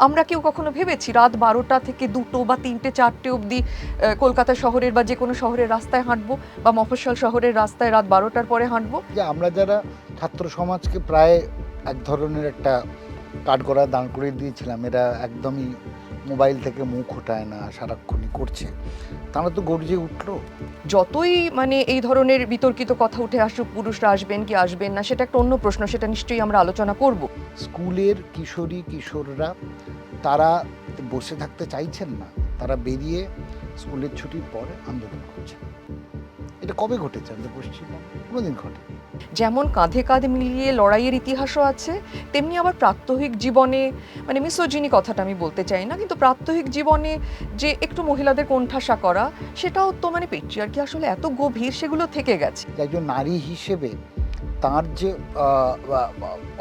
আমরা কেউ কখনো ভেবেছি রাত 12টা থেকে 2টো বা 3টে 4টে অবধি কলকাতা শহরের বা যে কোনো শহরের রাস্তায় হাঁটবো, বা মফস্বল শহরের রাস্তায় রাত 12টার পরে হাঁটবো? যে আমরা যারা ছাত্র সমাজকে প্রায় এক ধরনের একটা কাঠগড়া দাঁড় করিয়ে দিয়েছিলাম, এরা একদমই মোবাইল থেকে মুখ ওঠায় না, সারাক্ষণই করছে, তারা তো গর্জে উঠলো। যতই মানে এই ধরনের বিতর্কিত কথা উঠে আসুক, পুরুষরা আসবেন কি আসবেন না সেটা একটা অন্য প্রশ্ন, সেটা নিশ্চয়ই আমরা আলোচনা করব। স্কুলের কিশোরী কিশোররা তারা বসে থাকতে চাইছেন না, তারা বেরিয়ে স্কুলের ছুটির পরে আন্দোলন করছেন। এটা কবে ঘটেছে আমাদের পশ্চিমবঙ্গে? কোনোদিন ঘটে। যেমন কাঁধে কাঁধ মিলিয়ে লড়াইয়ের ইতিহাসও আছে, তেমনি আবার প্রাত্যহিক জীবনে, মানে মিসোজিনি কথাটা আমি বলতে চাই না, কিন্তু প্রাত্যহিক জীবনে যে একটু মহিলাদের কোণঠাসা করা, সেটাও তো মানে পেট্রিয়ার্কি আসলে এত গভীর, সেগুলো থেকে গেছে। একজন নারী হিসেবে তার যে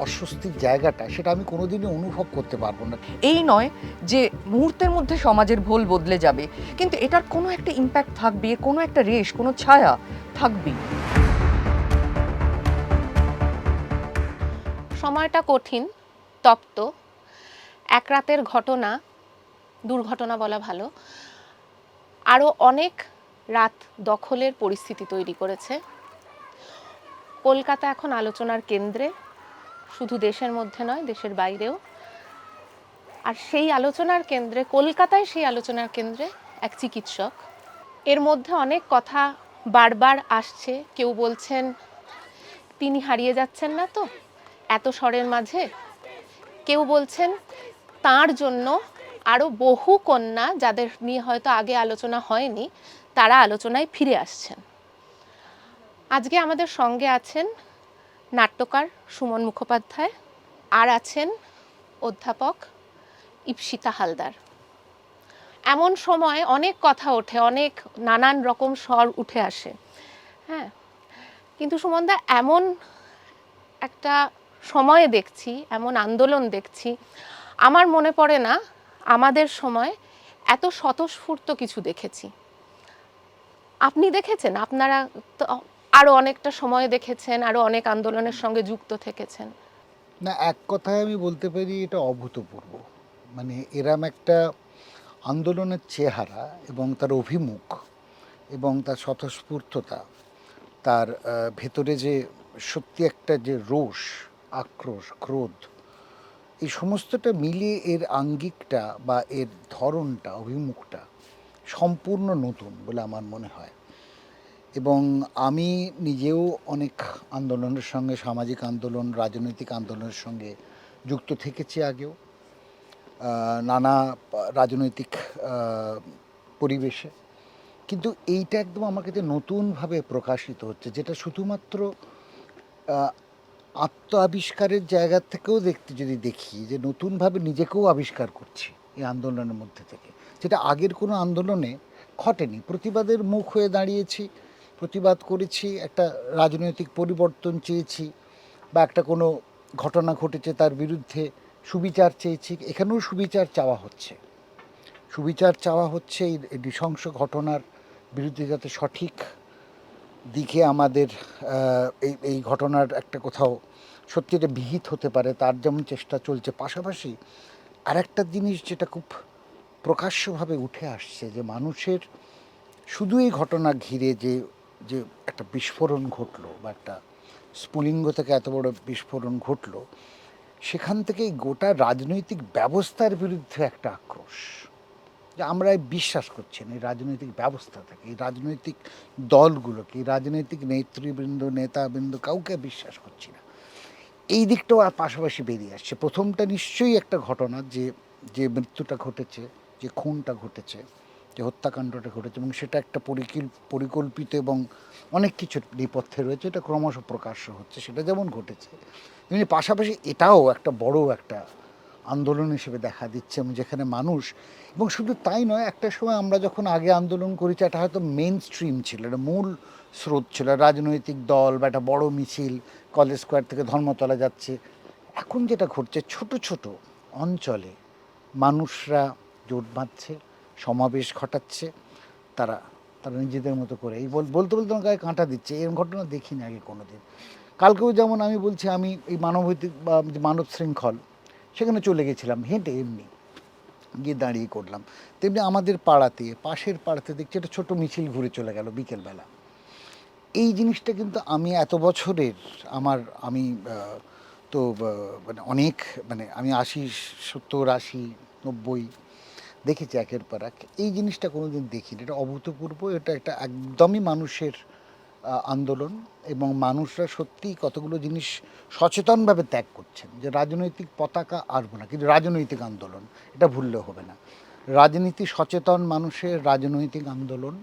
অস্বস্তির জায়গাটা, সেটা আমি কোনোদিনই অনুভব করতে পারবো না। এই নয় যে মুহূর্তের মধ্যে সমাজের ভোল বদলে যাবে, কিন্তু এটার কোনো একটা ইম্প্যাক্ট থাকবে, কোনো একটা রেশ, কোনো ছায়া থাকবেই। সময়টা কঠিন, তপ্ত, এক রাতের ঘটনা, দুর্ঘটনা বলা ভালো, আরও অনেক রাত দখলের পরিস্থিতি তৈরি করেছে। কলকাতা এখন আলোচনার কেন্দ্রে, শুধু দেশের মধ্যে নয়, দেশের বাইরেও। আর সেই আলোচনার কেন্দ্রে, কলকাতায় সেই আলোচনার কেন্দ্রে এক চিকিৎসক। এর মধ্যে অনেক কথা বারবার আসছে। কেউ বলছেন তিনি হারিয়ে যাচ্ছেন না তো এত স্বরের মাঝে, কেউ বলছেন তার জন্য আরও বহু কন্যা, যাদের নিয়ে হয়তো আগে আলোচনা হয়নি, তারা আলোচনায় ফিরে আসছেন। আজকে আমাদের সঙ্গে আছেন নাট্যকার সুমন মুখোপাধ্যায়, আর আছেন অধ্যাপক ইপ্সিতা হালদার। এমন সময় অনেক কথা ওঠে, অনেক নানান রকম স্বর উঠে আসে, হ্যাঁ। কিন্তু সুমনদা, এমন একটা সময়ে দেখছি, এমন আন্দোলন দেখছি, আমার মনে পড়ে না আমাদের সময় এত স্বতঃস্ফূর্ত কিছু দেখেছি। আপনি দেখেছেন? আপনারা তো আরও অনেকটা সময় দেখেছেন, আরও অনেক আন্দোলনের সঙ্গে যুক্ত থেকেছেন। না, এক কথায় আমি বলতে পারি এটা অভূতপূর্ব। মানে এরম একটা আন্দোলনের চেহারা এবং তার অভিমুখ এবং তার স্বতঃস্ফূর্ততা, তার ভেতরে যে সত্যি একটা যে রোষ, আক্রোশ, ক্রোধ, এই সমস্তটা মিলিয়ে এর আঙ্গিকটা বা এর ধরনটা, অভিমুখটা সম্পূর্ণ নতুন বলে আমার মনে হয়। এবং আমি নিজেও অনেক আন্দোলনের সঙ্গে, সামাজিক আন্দোলন, রাজনৈতিক আন্দোলনের সঙ্গে যুক্ত থেকেছি আগেও, নানা রাজনৈতিক পরিবেশে। কিন্তু এইটা একদম আমার কাছে নতুনভাবে প্রকাশিত হচ্ছে, যেটা শুধুমাত্র আত্ম আবিষ্কারের জায়গা থেকেও দেখতে যদি দেখি, যে নতুনভাবে নিজেকেও আবিষ্কার করছি এই আন্দোলনের মধ্যে থেকে, যেটা আগের কোনো আন্দোলনে ঘটেনি। প্রতিবাদের মুখ হয়ে দাঁড়িয়েছি, প্রতিবাদ করেছি, একটা রাজনৈতিক পরিবর্তন চেয়েছি, বা একটা কোনো ঘটনা ঘটেছে তার বিরুদ্ধে সুবিচার চেয়েছি। এখানেও সুবিচার চাওয়া হচ্ছে, সুবিচার চাওয়া হচ্ছে এই নৃশংস ঘটনার বিরুদ্ধে, যাতে সঠিক দিকে আমাদের এই এই ঘটনার একটা কোথাও সত্যিটা বিহিত হতে পারে, তার যেমন চেষ্টা চলছে। পাশাপাশি আরেকটা জিনিস যেটা খুব প্রকাশ্যভাবে উঠে আসছে, যে মানুষের শুধু এই ঘটনা ঘিরে যে যে একটা বিস্ফোরণ ঘটলো, বা একটা স্ফুলিঙ্গ থেকে এত বড় বিস্ফোরণ ঘটলো, সেখান থেকে গোটা রাজনৈতিক ব্যবস্থার বিরুদ্ধে একটা আক্রোশ, যে আমরা বিশ্বাস করছি না এই রাজনৈতিক ব্যবস্থা থেকে, এই রাজনৈতিক দলগুলোকে, এই রাজনৈতিক নেতৃবৃন্দ, নেতাবৃন্দ, কাউকে বিশ্বাস করছি না। এই দিকটাও আর পাশাপাশি বেরিয়ে আসছে। প্রথমটা নিশ্চয়ই একটা ঘটনা, যে যে মৃত্যুটা ঘটেছে, যে খুনটা ঘটেছে, যে হত্যাকাণ্ডটা ঘটেছে, এবং সেটা একটা পরিকল্পিত এবং অনেক কিছুর নেপথ্যে রয়েছে, এটা ক্রমশ প্রকাশ্য হচ্ছে, সেটা যেমন ঘটেছে, তেমনি পাশাপাশি এটাও একটা বড় একটা আন্দোলন হিসেবে দেখা দিচ্ছে, এবং যেখানে মানুষ, এবং শুধু তাই নয়, একটা সময় আমরা যখন আগে আন্দোলন করেছি, এটা হয়তো মেন স্ট্রিম ছিল, এটা মূল স্রোত ছিল, রাজনৈতিক দল বা একটা বড় মিছিল কলেজ স্কোয়ার থেকে ধর্মতলা যাচ্ছে। এখন যেটা ঘটছে, ছোট ছোট অঞ্চলে মানুষরা জোট বাঁধছে, সমাবেশ ঘটাচ্ছে, তারা তারা নিজেদের মতো করে, এই বলতে বলতে আমার গায়ে কাঁটা দিচ্ছে। এরকম ঘটনা দেখিনি আগে কোনো দিন। কালকেও যেমন আমি বলছি, আমি এই মানবৈতিক বা মানব শৃঙ্খল, সেখানে চলে গেছিলাম হেঁটে, এমনি গিয়ে দাঁড়িয়ে করলাম। তেমনি আমাদের পাড়াতে, পাশের পাড়াতে দেখছি একটা ছোট মিছিল ঘুরে চলে গেল বিকেলবেলা। এই জিনিসটা কিন্তু আমি এত বছরের আমি তো মানে অনেক, মানে আমি ৮০, ৭০, ৮০, ৯০ দেখেছি একের পর এক। এই জিনিসটা কোনোদিন দেখিনি। এটা অভূতপূর্ব। এটা একটা একদমই মানুষের আন্দোলন, এবং মানুষরা সত্যিই কতগুলো জিনিস সচেতনভাবে ত্যাগ করছেন, যে রাজনৈতিক পতাকা আসবো না, কিন্তু রাজনৈতিক আন্দোলন, এটা ভুললে হবে না। রাজনীতি সচেতন মানুষের রাজনৈতিক আন্দোলন।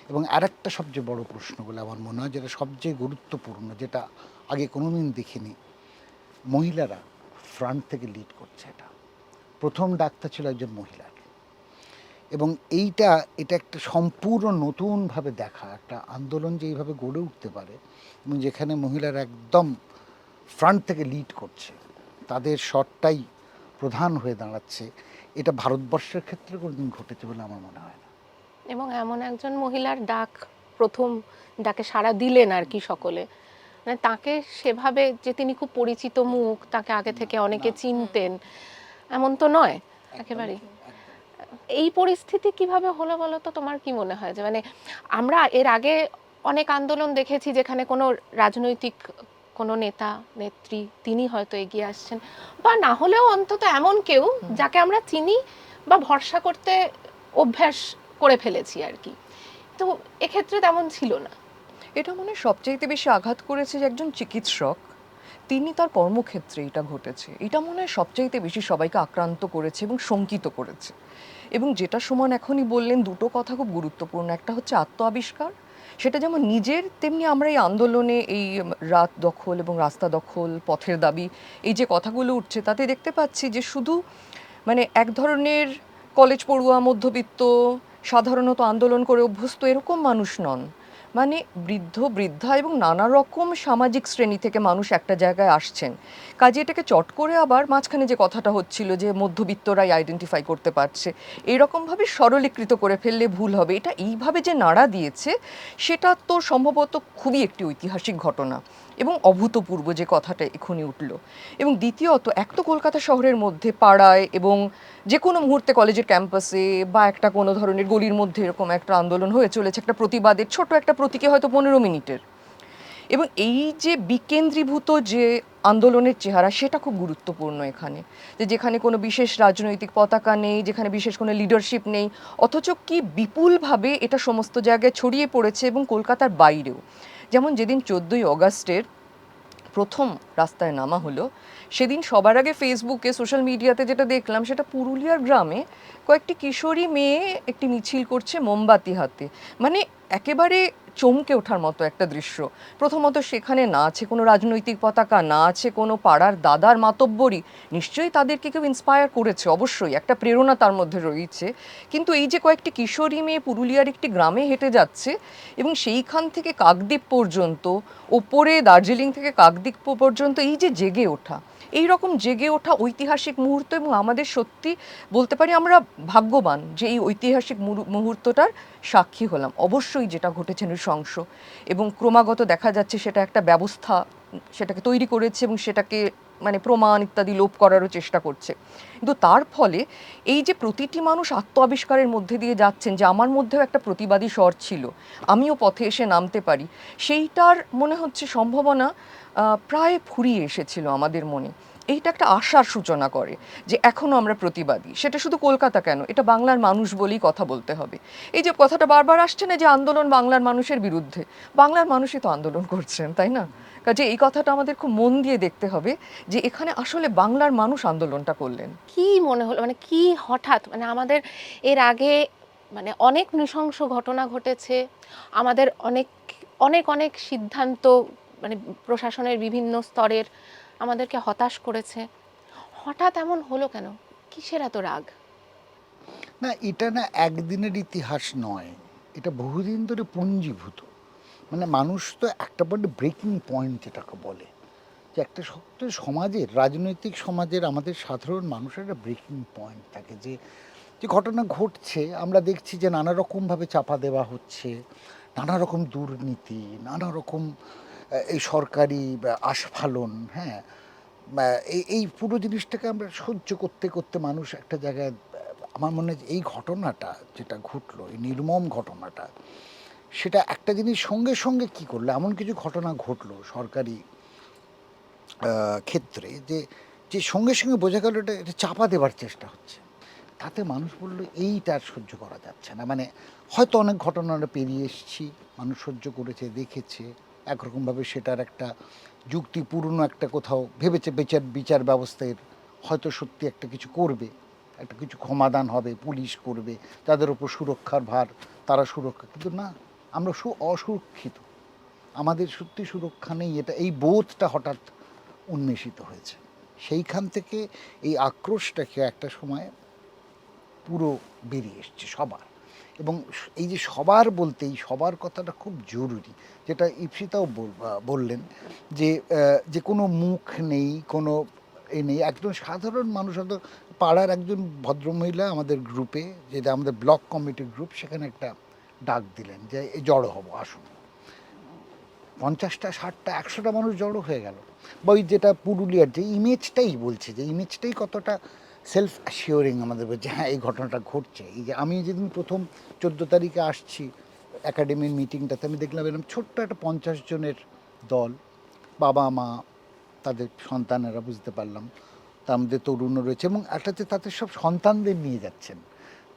এবং আরেকটা সবচেয়ে বড় প্রশ্ন বলে আমার মনে হয়, যেটা সবচেয়ে গুরুত্বপূর্ণ, যেটা আগে কোনোদিন দেখিনি, মহিলারা ফ্রন্ট থেকে লিড করছে। এটা প্রথম ডাকটা ছিল একজন মহিলার, এবং এটা একটা সম্পূর্ণ নতুনভাবে দেখা একটা আন্দোলন যে এইভাবে গড়ে উঠতে পারে, এবং যেখানে মহিলারা একদম ফ্রন্ট থেকে লিড করছে, তাদের শটটাই প্রধান হয়ে দাঁড়াচ্ছে। এটা ভারতবর্ষের ক্ষেত্রে কোনোদিন ঘটেছে বলে আমার মনে হয় না। এবং এমন একজন মহিলার ডাক, প্রথম ডাকে সাড়া দিলেন আর কি সকলে, মানে তাকে সেভাবে যে তিনি খুব পরিচিত মুখ, তাকে আগে থেকে অনেকে চিনতেন, এমন তো নয় একেবারেই। এই পরিস্থিতি কিভাবে হলো বলো তো? তোমার কি মনে হয় যে মানে আমরা এর আগে অনেক আন্দোলন দেখেছি যেখানে কোনো রাজনৈতিক কোনো নেতা নেত্রী তিনি হয়তো এগিয়ে আসছেন, বা না হলেও অন্তত এমন কেউ যাকে আমরা চিনি বা ভরসা করতে অভ্যাস করে ফেলেছি আর কি। তো এক্ষেত্রে তেমন ছিল না। এটা মনে হয় সবচাইতে বেশি আঘাত করেছে যে একজন চিকিৎসক, তিনি তার কর্মক্ষেত্রে এটা ঘটেছে, এটা মনে হয় সবচাইতে বেশি সবাইকে আক্রান্ত করেছে এবং শঙ্কিত করেছে। এবং যেটা সুমন এখনই বললেন, দুটো কথা খুব গুরুত্বপূর্ণ। একটা হচ্ছে আত্ম আবিষ্কার, সেটা যেমন নিজের, তেমনি আমরা এই আন্দোলনে এই রাত দখল এবং রাস্তা দখল, পথের দাবি, এই যে কথাগুলো উঠছে, তাতে দেখতে পাচ্ছি যে শুধু মানে এক ধরনের কলেজ পড়ুয়া মধ্যবিত্ত সাধারণত আন্দোলন করে অভ্যস্ত এরকম মানুষ নন, মানে বৃদ্ধ বৃদ্ধা এবং নানা রকম সামাজিক শ্রেণী থেকে মানুষ একটা জায়গায় আসছেন। কাজে এটাকে চট করে আবার মাঝখানে যে কথাটা হচ্ছিল যে মধ্যবিত্তরাই আইডেন্টিফাই করতে পারছে, এরকমভাবে সরলীকৃত করে ফেললে ভুল হবে। এটা এইভাবে যে নাড়া দিয়েছে, সেটা তো সম্ভবত খুবই একটি ঐতিহাসিক ঘটনা এবং অভূতপূর্ব যে কথাটা এখনই উঠল। এবং দ্বিতীয়ত, এক তো কলকাতা শহরের মধ্যে পাড়ায় এবং যে কোনো মুহূর্তে কলেজের ক্যাম্পাসে বা একটা কোনো ধরনের গলির মধ্যে এরকম একটা আন্দোলন হয়ে চলেছে, একটা প্রতিবাদের ছোট একটা প্রতীকে হয়তো 15 মিনিটের। এবং এই যে বিকেন্দ্রীভূত যে আন্দোলনের চেহারা, সেটা খুব গুরুত্বপূর্ণ এখানে, যে যেখানে কোনো বিশেষ রাজনৈতিক পতাকা নেই, যেখানে বিশেষ কোনো লিডারশিপ নেই, অথচ কি বিপুলভাবে এটা সমস্ত জায়গায় ছড়িয়ে পড়েছে এবং কলকাতার বাইরেও। যেমন যেদিন 14ই অগাস্টের প্রথম রাস্তায় নামা হলো, সেদিন সবার আগে ফেসবুকে সোশ্যাল মিডিয়াতে যেটা দেখলাম, সেটা পুরুলিয়ার গ্রামে কয়েকটি কিশোরী মেয়ে একটি মিছিল করছে মোমবাতি হাতে। মানে একেবারে চমকে ওঠার মতো একটা দৃশ্য। প্রথমত সেখানে না আছে কোনো রাজনৈতিক পতাকা, না আছে কোনো পাড়ার দাদার মাতব্বরি, নিশ্চয়ই তাদেরকে কেউ ইন্সপায়ার করেছে, অবশ্যই একটা প্রেরণা তার মধ্যে রয়েছে। কিন্তু এই যে কয়েকটি কিশোরী মেয়ে পুরুলিয়ার একটি গ্রামে হেঁটে যাচ্ছে, এবং সেইখান থেকে কাকদ্বীপ পর্যন্ত, ওপরে দার্জিলিং থেকে কাকদ্বীপ পর্যন্ত এই যে জেগে ওঠা, এই রকম জেগে ওঠা ঐতিহাসিক মুহূর্ত, এবং আমাদের সত্যি বলতে পারি আমরা ভাগ্যবান যে এই ঐতিহাসিক মুহূর্তটার সাক্ষী হলাম। অবশ্যই যেটা ঘটেছে নৃশংস, এবং ক্রমাগত দেখা যাচ্ছে সেটা একটা ব্যবস্থা সেটাকে তৈরি করেছে এবং সেটাকে মানে প্রমাণ ইত্যাদি লোপ করারও চেষ্টা করছে। কিন্তু তার ফলে এই যে প্রতিটি মানুষ আত্ম আবিষ্কারের মধ্যে দিয়ে যাচ্ছেন, যে আমার মধ্যেও একটা প্রতিবাদী স্বর ছিল, আমিও পথে এসে নামতে পারি, সেইটার মনে হচ্ছে সম্ভাবনা প্রায় ফুরিয়ে এসেছিল আমাদের মনে। এইটা একটা আশার সূচনা করে যে এখনও আমরা প্রতিবাদী। সেটা শুধু কলকাতা কেন, এটা বাংলার মানুষ বলেই কথা বলতে হবে। এই যে কথাটা বারবার আসছে না যে আন্দোলন বাংলার মানুষের বিরুদ্ধে, বাংলার মানুষই তো আন্দোলন করছেন, তাই না? কাজে এই কথাটা আমাদের খুব মন দিয়ে দেখতে হবে যে এখানে আসলে বাংলার মানুষ আন্দোলনটা করলেন। কি মনে হলো, মানে কি হঠাৎ, মানে আমাদের এর আগে মানে অনেক নৃশংস ঘটনা ঘটেছে, আমাদের অনেক অনেক অনেক সিদ্ধান্ত মানে প্রশাসনের বিভিন্ন স্তরের আমাদেরকে হতাশ করেছে, হঠাৎ এমন হলো কেন? কিসের এত রাগ? না, এটা না একদিনের ইতিহাস নয়, এটা বহুদিন ধরে পুঞ্জীভূত। মানে মানুষ তো একটা পয়েন্ট ব্রেকিং পয়েন্ট যেটাকে বলে, যে একটা শক্ত সমাজের, রাজনৈতিক সমাজের, আমাদের সাধারণ মানুষের একটা ব্রেকিং পয়েন্ট থাকে, যে যে ঘটনা ঘটছে আমরা দেখছি যে নানা রকমভাবে চাপা দেওয়া হচ্ছে, নানা রকম দুর্নীতি, নানা রকম এই সরকারি আস্ফালন, হ্যাঁ, এই পুরো জিনিসটাকে আমরা সহ্য করতে করতে মানুষ একটা জায়গায় আমার মনে হয় যে এই ঘটনাটা যেটা ঘটলো, এই নির্মম ঘটনাটা, সেটা একটা জিনিস সঙ্গে সঙ্গে কি করলো, এমন কিছু ঘটনা ঘটলো সরকারি ক্ষেত্রে যে যে সঙ্গে সঙ্গে বোঝা গেল এটা এটা চাপা দেওয়ার চেষ্টা হচ্ছে। তাতে মানুষ বলল এইটা আর সহ্য করা যাচ্ছে না। মানে হয়তো অনেক ঘটনা আমরা পেরিয়ে এসেছি, মানুষ সহ্য করেছে, দেখেছে, একরকমভাবে সেটার একটা যুক্তিপূর্ণ একটা কোথাও ভেবেছে বিচার বিচার ব্যবস্থায় হয়তো সত্যি একটা কিছু করবে, একটা কিছু ক্ষমাদান হবে, পুলিশ করবে, তাদের উপর সুরক্ষার ভার, তারা সুরক্ষা, কিন্তু না, আমরা অসুরক্ষিত, আমাদের সত্যি সুরক্ষা নেই, এটা এই বোধটা হঠাৎ উন্মেষিত হয়েছে। সেইখান থেকে এই আক্রোশটাকে একটা সময় পুরো বেরিয়ে এসছে সবার। এবং এই যে সবার বলতে এই সবার কথাটা খুব জরুরি, যেটা ইপসিতাও বললেন যে যে কোনো মুখ নেই, কোনো এ নেই, একজন সাধারণ মানুষ, হয়তো পাড়ার একজন ভদ্রমহিলা আমাদের গ্রুপে, যেটা আমাদের ব্লক কমিটির গ্রুপ, সেখানে একটা ডাক দিলেন যে এই জড়ো হবো, আসুন। 50টা 60টা 100টা মানুষ জড়ো হয়ে গেল। বা ওই যেটা পুরুলিয়ার যে ইমেজটাই বলছে, যে ইমেজটাই কতটা সেলফ অ্যাসিওরিং আমাদের, যে হ্যাঁ এই ঘটনাটা ঘটছে। এই যে আমি যেদিন প্রথম 14 তারিখে আসছি একাডেমির মিটিংটাতে, আমি দেখলাম এরকম ছোট্ট একটা 50 জনের দল, বাবা মা, তাদের সন্তানেরা, বুঝতে পারলাম তার মধ্যে তরুণও রয়েছে, এবং একটা যে তাদের সব সন্তানদের নিয়ে যাচ্ছেন,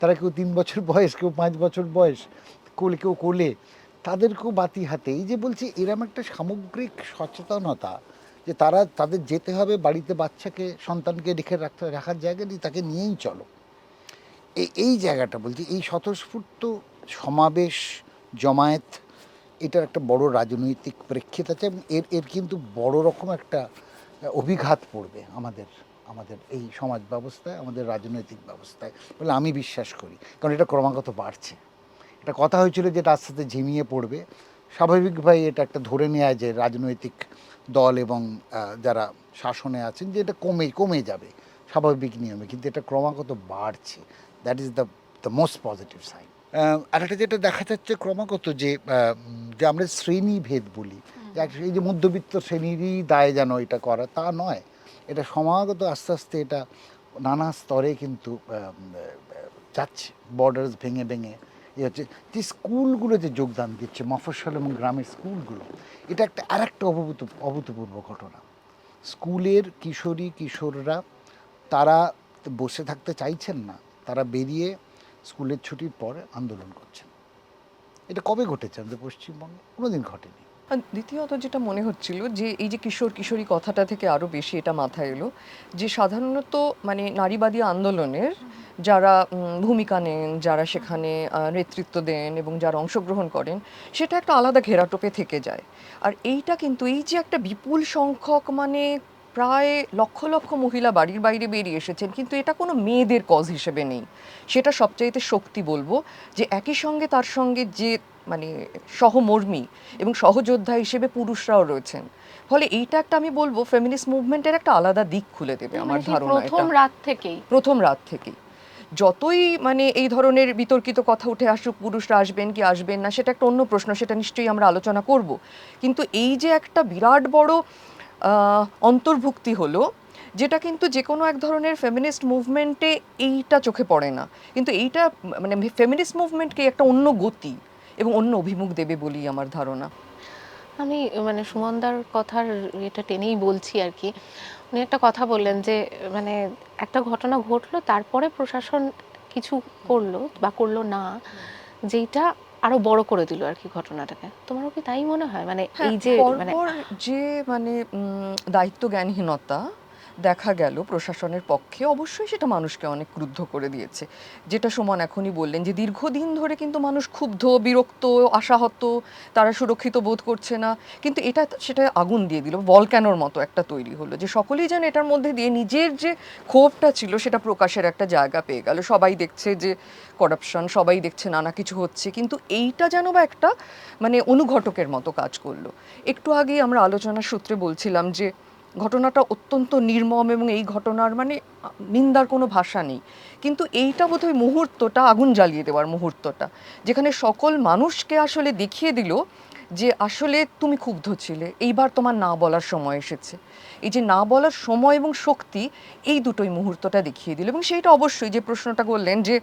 তারা কেউ 3 বছর বয়স, কেউ 5 বছর বয়স, কোলে কেউ কোলে, তাদেরকেও বাতি হাতে। এই যে বলছি এরম একটা সামগ্রিক সচেতনতা, যে তারা তাদের যেতে হবে বাড়িতে, বাচ্চাকে সন্তানকে রেখে রাখার জায়গা নেই, তাকে নিয়েই চলো। এই জায়গাটা বলছি, এই স্বতঃস্ফূর্ত সমাবেশ, জমায়েত, এটার একটা বড় রাজনৈতিক প্রেক্ষিত আছে, এবং এর এর কিন্তু বড় রকম একটা অভিঘাত পড়বে আমাদের আমাদের এই সমাজ ব্যবস্থায়, আমাদের রাজনৈতিক ব্যবস্থায় বলে আমি বিশ্বাস করি। কারণ এটা ক্রমাগত বাড়ছে। একটা কথা হয়েছিল যে এটা আস্তে আস্তে ঝিমিয়ে পড়বে, স্বাভাবিকভাবে এটা একটা ধরে নেওয়া যে রাজনৈতিক দল এবং যারা শাসনে আছেন, যে এটা কমে যাবে স্বাভাবিক নিয়মে, কিন্তু এটা ক্রমাগত বাড়ছে। That is the most positive sign. আর একটা যেটা দেখা যাচ্ছে ক্রমাগত, যে যে আমরা শ্রেণীভেদ বলি, যে এই যে মধ্যবিত্ত শ্রেণীরই দায় যেন এটা করা, তা নয়। এটা সমাগত আস্তে আস্তে এটা নানা স্তরে কিন্তু যাচ্ছে, বর্ডার্স ভেঙে ভেঙে। এ হচ্ছে যে স্কুলগুলো যে যোগদান দিচ্ছে, মফস্বল এবং গ্রামের স্কুলগুলো, এটা একটা আর একটা অভূতপূর্ব ঘটনা। স্কুলের কিশোররা, তারা বসে থাকতে চাইছেন না, তারা বেরিয়ে স্কুলের ছুটির পরে আন্দোলন করছেন। এটা কবে ঘটেছে আমাদের পশ্চিমবঙ্গে? কোনোদিন ঘটেনি। আর দ্বিতীয়ত যেটা মনে হচ্ছিল যে এই যে কিশোর কিশোরী কথাটা থেকে আরও বেশি এটা মাথায় এলো, যে সাধারণত মানে নারীবাদী আন্দোলনের যারা ভূমিকা নেন, যারা সেখানে নেতৃত্ব দেন এবং যারা অংশগ্রহণ করেন, সেটা একটা আলাদা ঘেরাটোপে থেকে যায়। আর এইটা কিন্তু এই যে একটা বিপুল সংখ্যক, মানে প্রায় লক্ষ লক্ষ মহিলা বাড়ির বাইরে বেরিয়ে এসেছেন, কিন্তু এটা কোনো মেয়েদের কজ হিসেবে নেই। সেটা সবচাইতে শক্তি বলবো, যে একই সঙ্গে তার সঙ্গে যে মানে সহমর্মী এবং সহযোদ্ধা হিসেবে পুরুষরাও রয়েছেন। ফলে এইটা একটা, আমি বলবো, ফেমিনিস্ট মুভমেন্টের একটা আলাদা দিক খুলে দেবে আমার মানে সেই ধারণা। প্রথম এটা রাত থেকেই প্রথম রাত থেকেই যতই মানে এই ধরনের বিতর্কিত কথা উঠে আসুক, পুরুষরা আসবেন কি আসবেন না সেটা একটা অন্য প্রশ্ন, সেটা নিশ্চয়ই আমরা আলোচনা করব, কিন্তু এই যে একটা বিরাট বড় অন্তর্ভুক্তি হলো, যেটা কিন্তু যে কোনো এক ধরনের ফেমিনিস্ট মুভমেন্টে এইটা চোখে পড়ে না, কিন্তু এইটা মানে ফেমিনিস্ট মুভমেন্টকে একটা অন্য গতি এবং অন্য অভিমুখ দেবে বলেই আমার ধারণা। আমি মানে সুমনদার কথার এটা টেনেই বলছি আর কি। উনি একটা কথা বললেন যে মানে একটা ঘটনা ঘটলো, তারপরে প্রশাসন কিছু করলো বা করলো না, যেটা আরো বড় করে দিল আর কি ঘটনাটাকে। তোমারও কি তাই মনে হয়? মানে এই যে মানে পরপর যে মানে দায়িত্ব জ্ঞানহীনতা দেখা গেল প্রশাসনের পক্ষে, অবশ্যই সেটা মানুষকে অনেক ক্রুদ্ধ করে দিয়েছে। যেটা সুমন এখনই বললেন, যে দীর্ঘদিন ধরে কিন্তু মানুষ ক্ষুব্ধ, বিরক্ত, আশাহত, তারা সুরক্ষিত বোধ করছে না, কিন্তু এটা সেটা আগুন দিয়ে দিল, ভলক্যানোর মতো একটা তৈরি হলো, যে সকলেই যেন এটার মধ্যে দিয়ে নিজের যে ক্ষোভটা ছিল সেটা প্রকাশের একটা জায়গা পেয়ে গেল। সবাই দেখছে যে করাপশন, সবাই দেখছে নানা কিছু হচ্ছে, কিন্তু এইটা যেন বা একটা মানে অনুঘটকের মতো কাজ করলো। একটু আগেই আমরা আলোচনার সূত্রে বলছিলাম যে ঘটনাটা অত্যন্ত নির্মম, এবং এই ঘটনার মানে নিন্দার কোনো ভাষা নেই, কিন্তু এইটা বোধহয় মুহূর্তটা, আগুন জ্বালিয়ে দেওয়ার মুহূর্তটা, যেখানে সকল মানুষকে আসলে দেখিয়ে দিল যে আসলে তুমি ক্ষুব্ধ ছিলে, এইবার তোমার না বলার সময় এসেছে। এই যে না বলার সময় এবং শক্তি, এই দুটোই মুহূর্তটা দেখিয়ে দিল। এবং সেইটা অবশ্যই যে প্রশ্নটা করলেন যে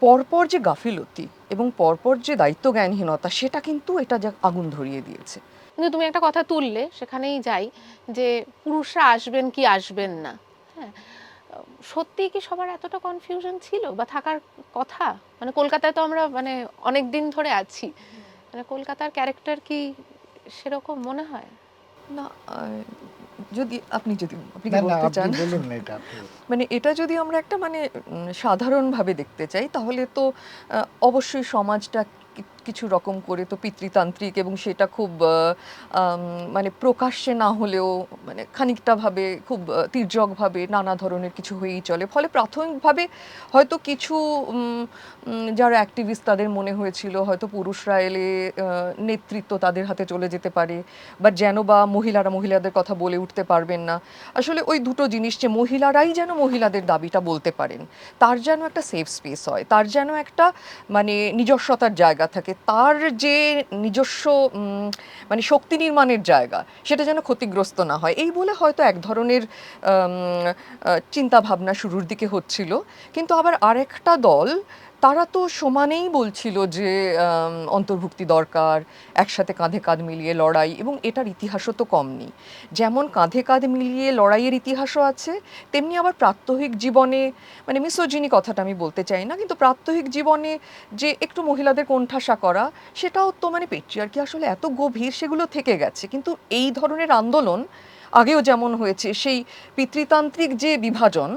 পরপর যে গাফিলতি এবং পরপর যে দায়িত্বজ্ঞানহীনতা, সেটা কিন্তু এটা যা আগুন ধরিয়ে দিয়েছে। কিন্তু তুমি একটা কথা তুললে, সেখানেই যাই, যে পুরুষরা আসবেন কি আসবেন না। হ্যাঁ, সত্যিই কি সবার এতটা কনফিউশন ছিল বা থাকার কথা? মানে কলকাতায় তো আমরা মানে অনেক দিন ধরে আছি, মানে কলকাতার ক্যারেক্টার কি সেরকম মনে হয়? না, যদি আপনি কি না না, বলতে আপনি চান, বলুন না এটা আপনি। মানে এটা যদি আমরা একটা মানে সাধারণভাবে দেখতে চাই, তাহলে তো অবশ্যই সমাজটা কিছু রকম করে তো পিতৃতান্ত্রিক, এবং সেটা খুব মানে প্রকাশ্যে না হলেও মানে খানিকটা ভাবে খুব তির্যকভাবে নানা ধরনের কিছু হয়েই চলে। ফলে প্রাথমিকভাবে হয়তো কিছু যারা অ্যাক্টিভিস্ট, তাদের মনে হয়েছিল হয়তো পুরুষরা এলে নেতৃত্ব তাদের হাতে চলে যেতে পারে, বা যেন বা মহিলারা মহিলাদের কথা বলে উঠতে পারবেন না। আসলে ওই দুটো জিনিস, যে মহিলারাই যেন মহিলাদের দাবিটা বলতে পারেন, তার যেন একটা সেফ স্পেস হয়, তার যেন একটা মানে নিজস্বতার জায়গা থাকে, তার যে নিজস্ব মানে শক্তি নির্মাণের জায়গা, সেটা যেন ক্ষতিগ্রস্ত না হয়, এই বলে হয়তো এক ধরনের চিন্তা ভাবনা শুরুর দিকে হচ্ছিল। কিন্তু আবার আরেকটা দল, তারা তো সমানেই বলছিল যে অন্তর্ভুক্তি দরকার, একসাথে কাঁধে কাঁধ মিলিয়ে লড়াই, এবং এটার ইতিহাসও তো কম নেই। যেমন কাঁধে কাঁধ মিলিয়ে লড়াইয়ের ইতিহাসও আছে, তেমনি আবার প্রাত্যহিক জীবনে, মানে মিসোজিনি কথাটা আমি বলতে চাই না, কিন্তু প্রাত্যহিক জীবনে যে একটু মহিলাদের কোণঠাসা করা, সেটাও তো মানে পেট্রিয়ার্কি আসলে এত গভীর, সেগুলো থেকে গেছে। কিন্তু এই ধরনের আন্দোলন আগেও যেমন হয়েছে, সেই পিতৃতান্ত্রিক যে বিভাজন,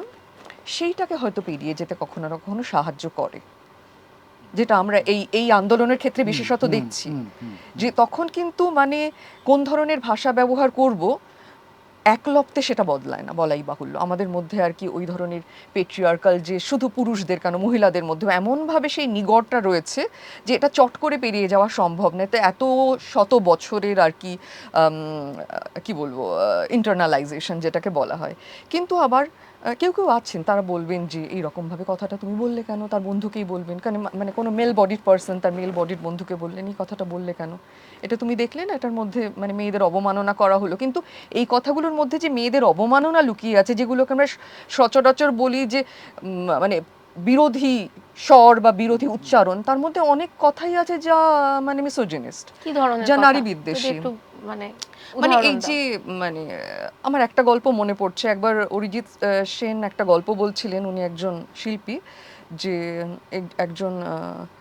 সেইটাকে হয়তো পেরিয়ে যেতে কখনো না কখনো সাহায্য করে, যেটা আমরা এই এই আন্দোলনের ক্ষেত্রে বিশেষত দেখছি। যে তখন কিন্তু মানে কোন ধরনের ভাষা ব্যবহার করব, একলপ্তে সেটা বদলায় না, বলাই বাহুল্য। আমাদের মধ্যে আর কি ওই ধরনের পেট্রিয়ার্কাল, যে শুধু পুরুষদের কেন, মহিলাদের মধ্যে এমনভাবে সেই নিগড়টা রয়েছে যে এটা চট করে পেরিয়ে যাওয়া সম্ভব নয়। তো এত শত বছরের আর কি কি বলবো, ইন্টারনালাইজেশন যেটাকে বলা হয়। কিন্তু আবার কেউ কেউ আছেন, তারা বলবেন যে এইরকমভাবে কথাটা তুমি বললে কেন, তার বন্ধুকেই বলবেন কেন, মানে কোনো মেল বডিড পার্সন তার মেল বডিড বন্ধুকে বললেন এই কথাটা বললে কেন, এটা তুমি দেখলে না, এটার মধ্যে মানে মেয়েদের অবমাননা করা হলো। কিন্তু এই কথাগুলোর মধ্যে যে মেয়েদের অবমাননা লুকিয়ে আছে, যেগুলোকে আমরা সচরাচর বলি যে মানে বিরোধী স্বর বা বিরোধী উচ্চারণ, তার মধ্যে অনেক কথাই আছে যা মানে মিসোজিনিস্ট, কি ধরনের যা কথা? নারী যদি বিদ্বেষী। একটু মানে মানে উদাহরণ এই দাও। যে মানে আমার একটা গল্প মনে পড়ছে, একবার অরিজিৎ সেন একটা গল্প বলছিলেন, উনি একজন শিল্পী, যে একজন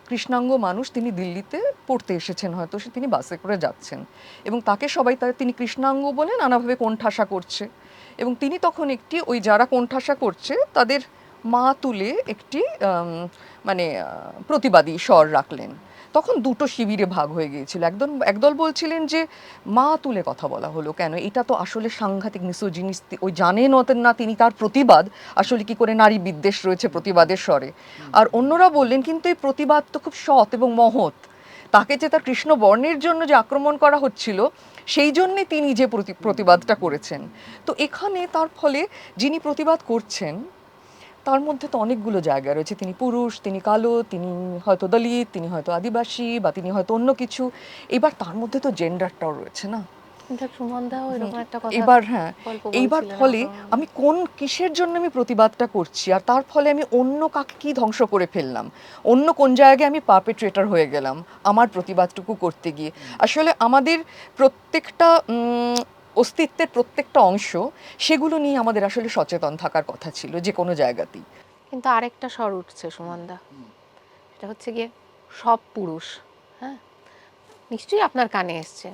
কৃষ্ণাঙ্গ মানুষ, তিনি দিল্লিতে পড়তে এসেছেন, হয়তো তিনি বাসে করে যাচ্ছেন, এবং তাকে সবাই তিনি কৃষ্ণাঙ্গ বলে নানাভাবে কোণঠাসা করছে, এবং তিনি তখন একটি ওই যারা কোণঠাসা করছে তাদের মা তুলে একটি মানে প্রতিবাদী স্বর রাখলেন। তখন দুটো শিবিরে ভাগ হয়ে গিয়েছিল। একদল বলছিলেন যে মা তুলে কথা বলা হলো কেন, এটা তো আসলে সাংঘাতিক মিসোজিনিস, ওই জানেন না তিনি তার প্রতিবাদ আসলে কি করে নারী বিদ্বেষ রয়েছে প্রতিবাদের স্বরে। আর অন্যরা বললেন কিন্তু এই প্রতিবাদ তো খুব সৎ এবং মহৎ, তাকে যে তার কৃষ্ণ বর্ণের জন্য যে আক্রমণ করা হচ্ছিল, সেই জন্যে তিনি যে প্রতিবাদটা করেছেন। তো এখানে তার ফলে যিনি প্রতিবাদ করছেন, তার মধ্যে তো অনেকগুলো জায়গা রয়েছে, তিনি পুরুষ, তিনি কালো, তিনি হয়তো দলিত, তিনি হয়তো আদিবাসী, বা তিনি হয়তো অন্য কিছু। এবার তার মধ্যে তো জেন্ডারটাও রয়েছে না। কিন্তু সুমন দাও এরকম একটা কথা এবার হ্যাঁ, গল্প এইবার বলছিলেন ফলে আমার মনে আমি কোন কিসের জন্য আমি প্রতিবাদটা করছি, আর তার ফলে আমি অন্য কাকে কি ধ্বংস করে ফেললাম, অন্য কোন জায়গায় আমি পারপেট্রেটর হয়ে গেলাম আমার প্রতিবাদটুকু করতে গিয়ে। আসলে আমাদের প্রত্যেকটা অস্তিত্বের প্রত্যেকটা অংশ, সেগুলো নিয়ে আমাদের আসলে সচেতন থাকার কথা ছিল যে কোনো জায়গাতেই। কিন্তু আরেকটা স্বর উঠছে সুমনদা, সেটা হচ্ছে গিয়ে সব পুরুষ। হ্যাঁ, নিশ্চয়ই আপনার কানে এসছে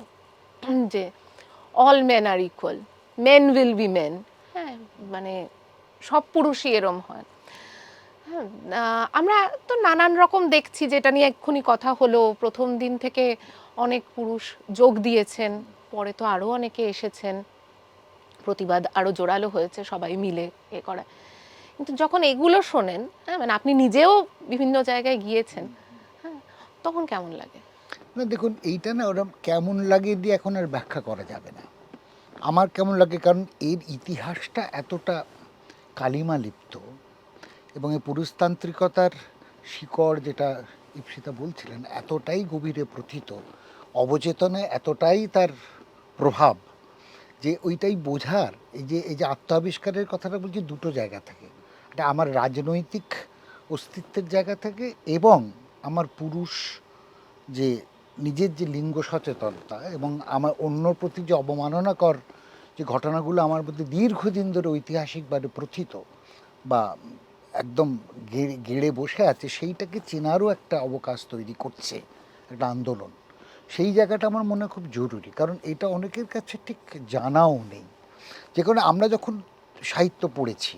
যে all men are equal, men will be men. হ্যাঁ, মানে সব পুরুষই এরম হয়। হ্যাঁ, আমরা তো নানান রকম দেখছি, যেটা নিয়ে এক্ষুনি কথা হলো, প্রথম দিন থেকে অনেক পুরুষ যোগ দিয়েছেন, পরে তো আরও অনেকে এসেছেন, প্রতিবাদ আরও জোরালো হয়েছে সবাই মিলে এ করা। কিন্তু যখন এগুলো শোনেন, হ্যাঁ, মানে আপনি নিজেও বিভিন্ন জায়গায় গিয়েছেন, হ্যাঁ, তখন কেমন লাগে? না দেখুন, এইটা না ওরকম কেমন লাগে দিয়ে এখন আর ব্যাখ্যা করা যাবে না। আমার কেমন লাগে, কারণ এর ইতিহাসটা এতটা কালিমা লিপ্ত, এবং এই পুরুষতান্ত্রিকতার শিকড়, যেটা ইপ্সিতা বলছিলেন, এতটাই গভীরে প্রথিত, অবচেতনে এতটাই তার প্রভাব যে ওইটাই বোঝার, এই যে আত্ম আবিষ্কারের কথাটা বলছি দুটো জায়গা থেকে, এটা আমার রাজনৈতিক অস্তিত্বের জায়গা থেকে এবং আমার পুরুষ যে নিজের যে লিঙ্গ সচেতনতা এবং আমার অন্যর প্রতি যে অবমাননাকর যে ঘটনাগুলো আমার মধ্যে দীর্ঘদিন ধরে ঐতিহাসিকভাবে প্রথিত বা একদম গেড়ে বসে আছে, সেইটাকে চেনারও একটা অবকাশ তৈরি করছে একটা আন্দোলন। সেই জায়গাটা আমার মনে হয় খুব জরুরি, কারণ এটা অনেকের কাছে ঠিক জানাও নেই। যে কারণে আমরা যখন সাহিত্য পড়েছি,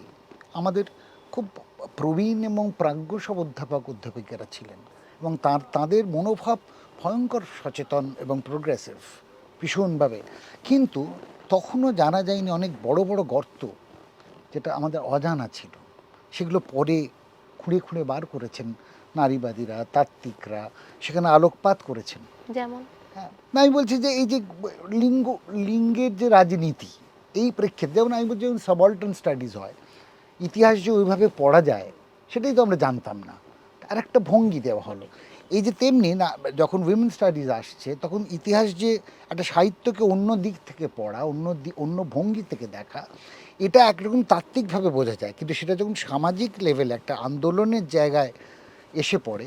আমাদের খুব প্রবীণ এবং প্রাজ্ঞ সব অধ্যাপিকারা ছিলেন এবং তাদের মনোভাব ভয়ঙ্কর সচেতন এবং প্রোগ্রেসিভ ভীষণভাবে, কিন্তু তখনও জানা যায়নি অনেক বড় বড় গর্ত যেটা আমাদের অজানা ছিল, সেগুলো পরে খুঁড়ে খুঁড়ে বার করেছেন নারীবাদীরা, তাত্ত্বিকরা, সেখানে আলোকপাত করেছেন। যেমন হ্যাঁ, না আমি বলছি যে এই যে লিঙ্গের যে রাজনীতি, এই প্রেক্ষিতে যেমন আমি বলছি, যেমন সাবঅল্টার্ন স্টাডিজ হয়, ইতিহাস যে ওইভাবে পড়া যায় সেটাই তো আমরা জানতাম না, আর একটা ভঙ্গি দেওয়া হলো। এই যে তেমনি না, যখন উইমেন স্টাডিজ আসছে তখন ইতিহাস যে একটা সাহিত্যকে অন্য দিক থেকে পড়া, অন্য ভঙ্গি থেকে দেখা, এটা একরকম তাত্ত্বিকভাবে বোঝা যায়, কিন্তু সেটা যখন সামাজিক লেভেলে একটা আন্দোলনের জায়গায় এসে পড়ে,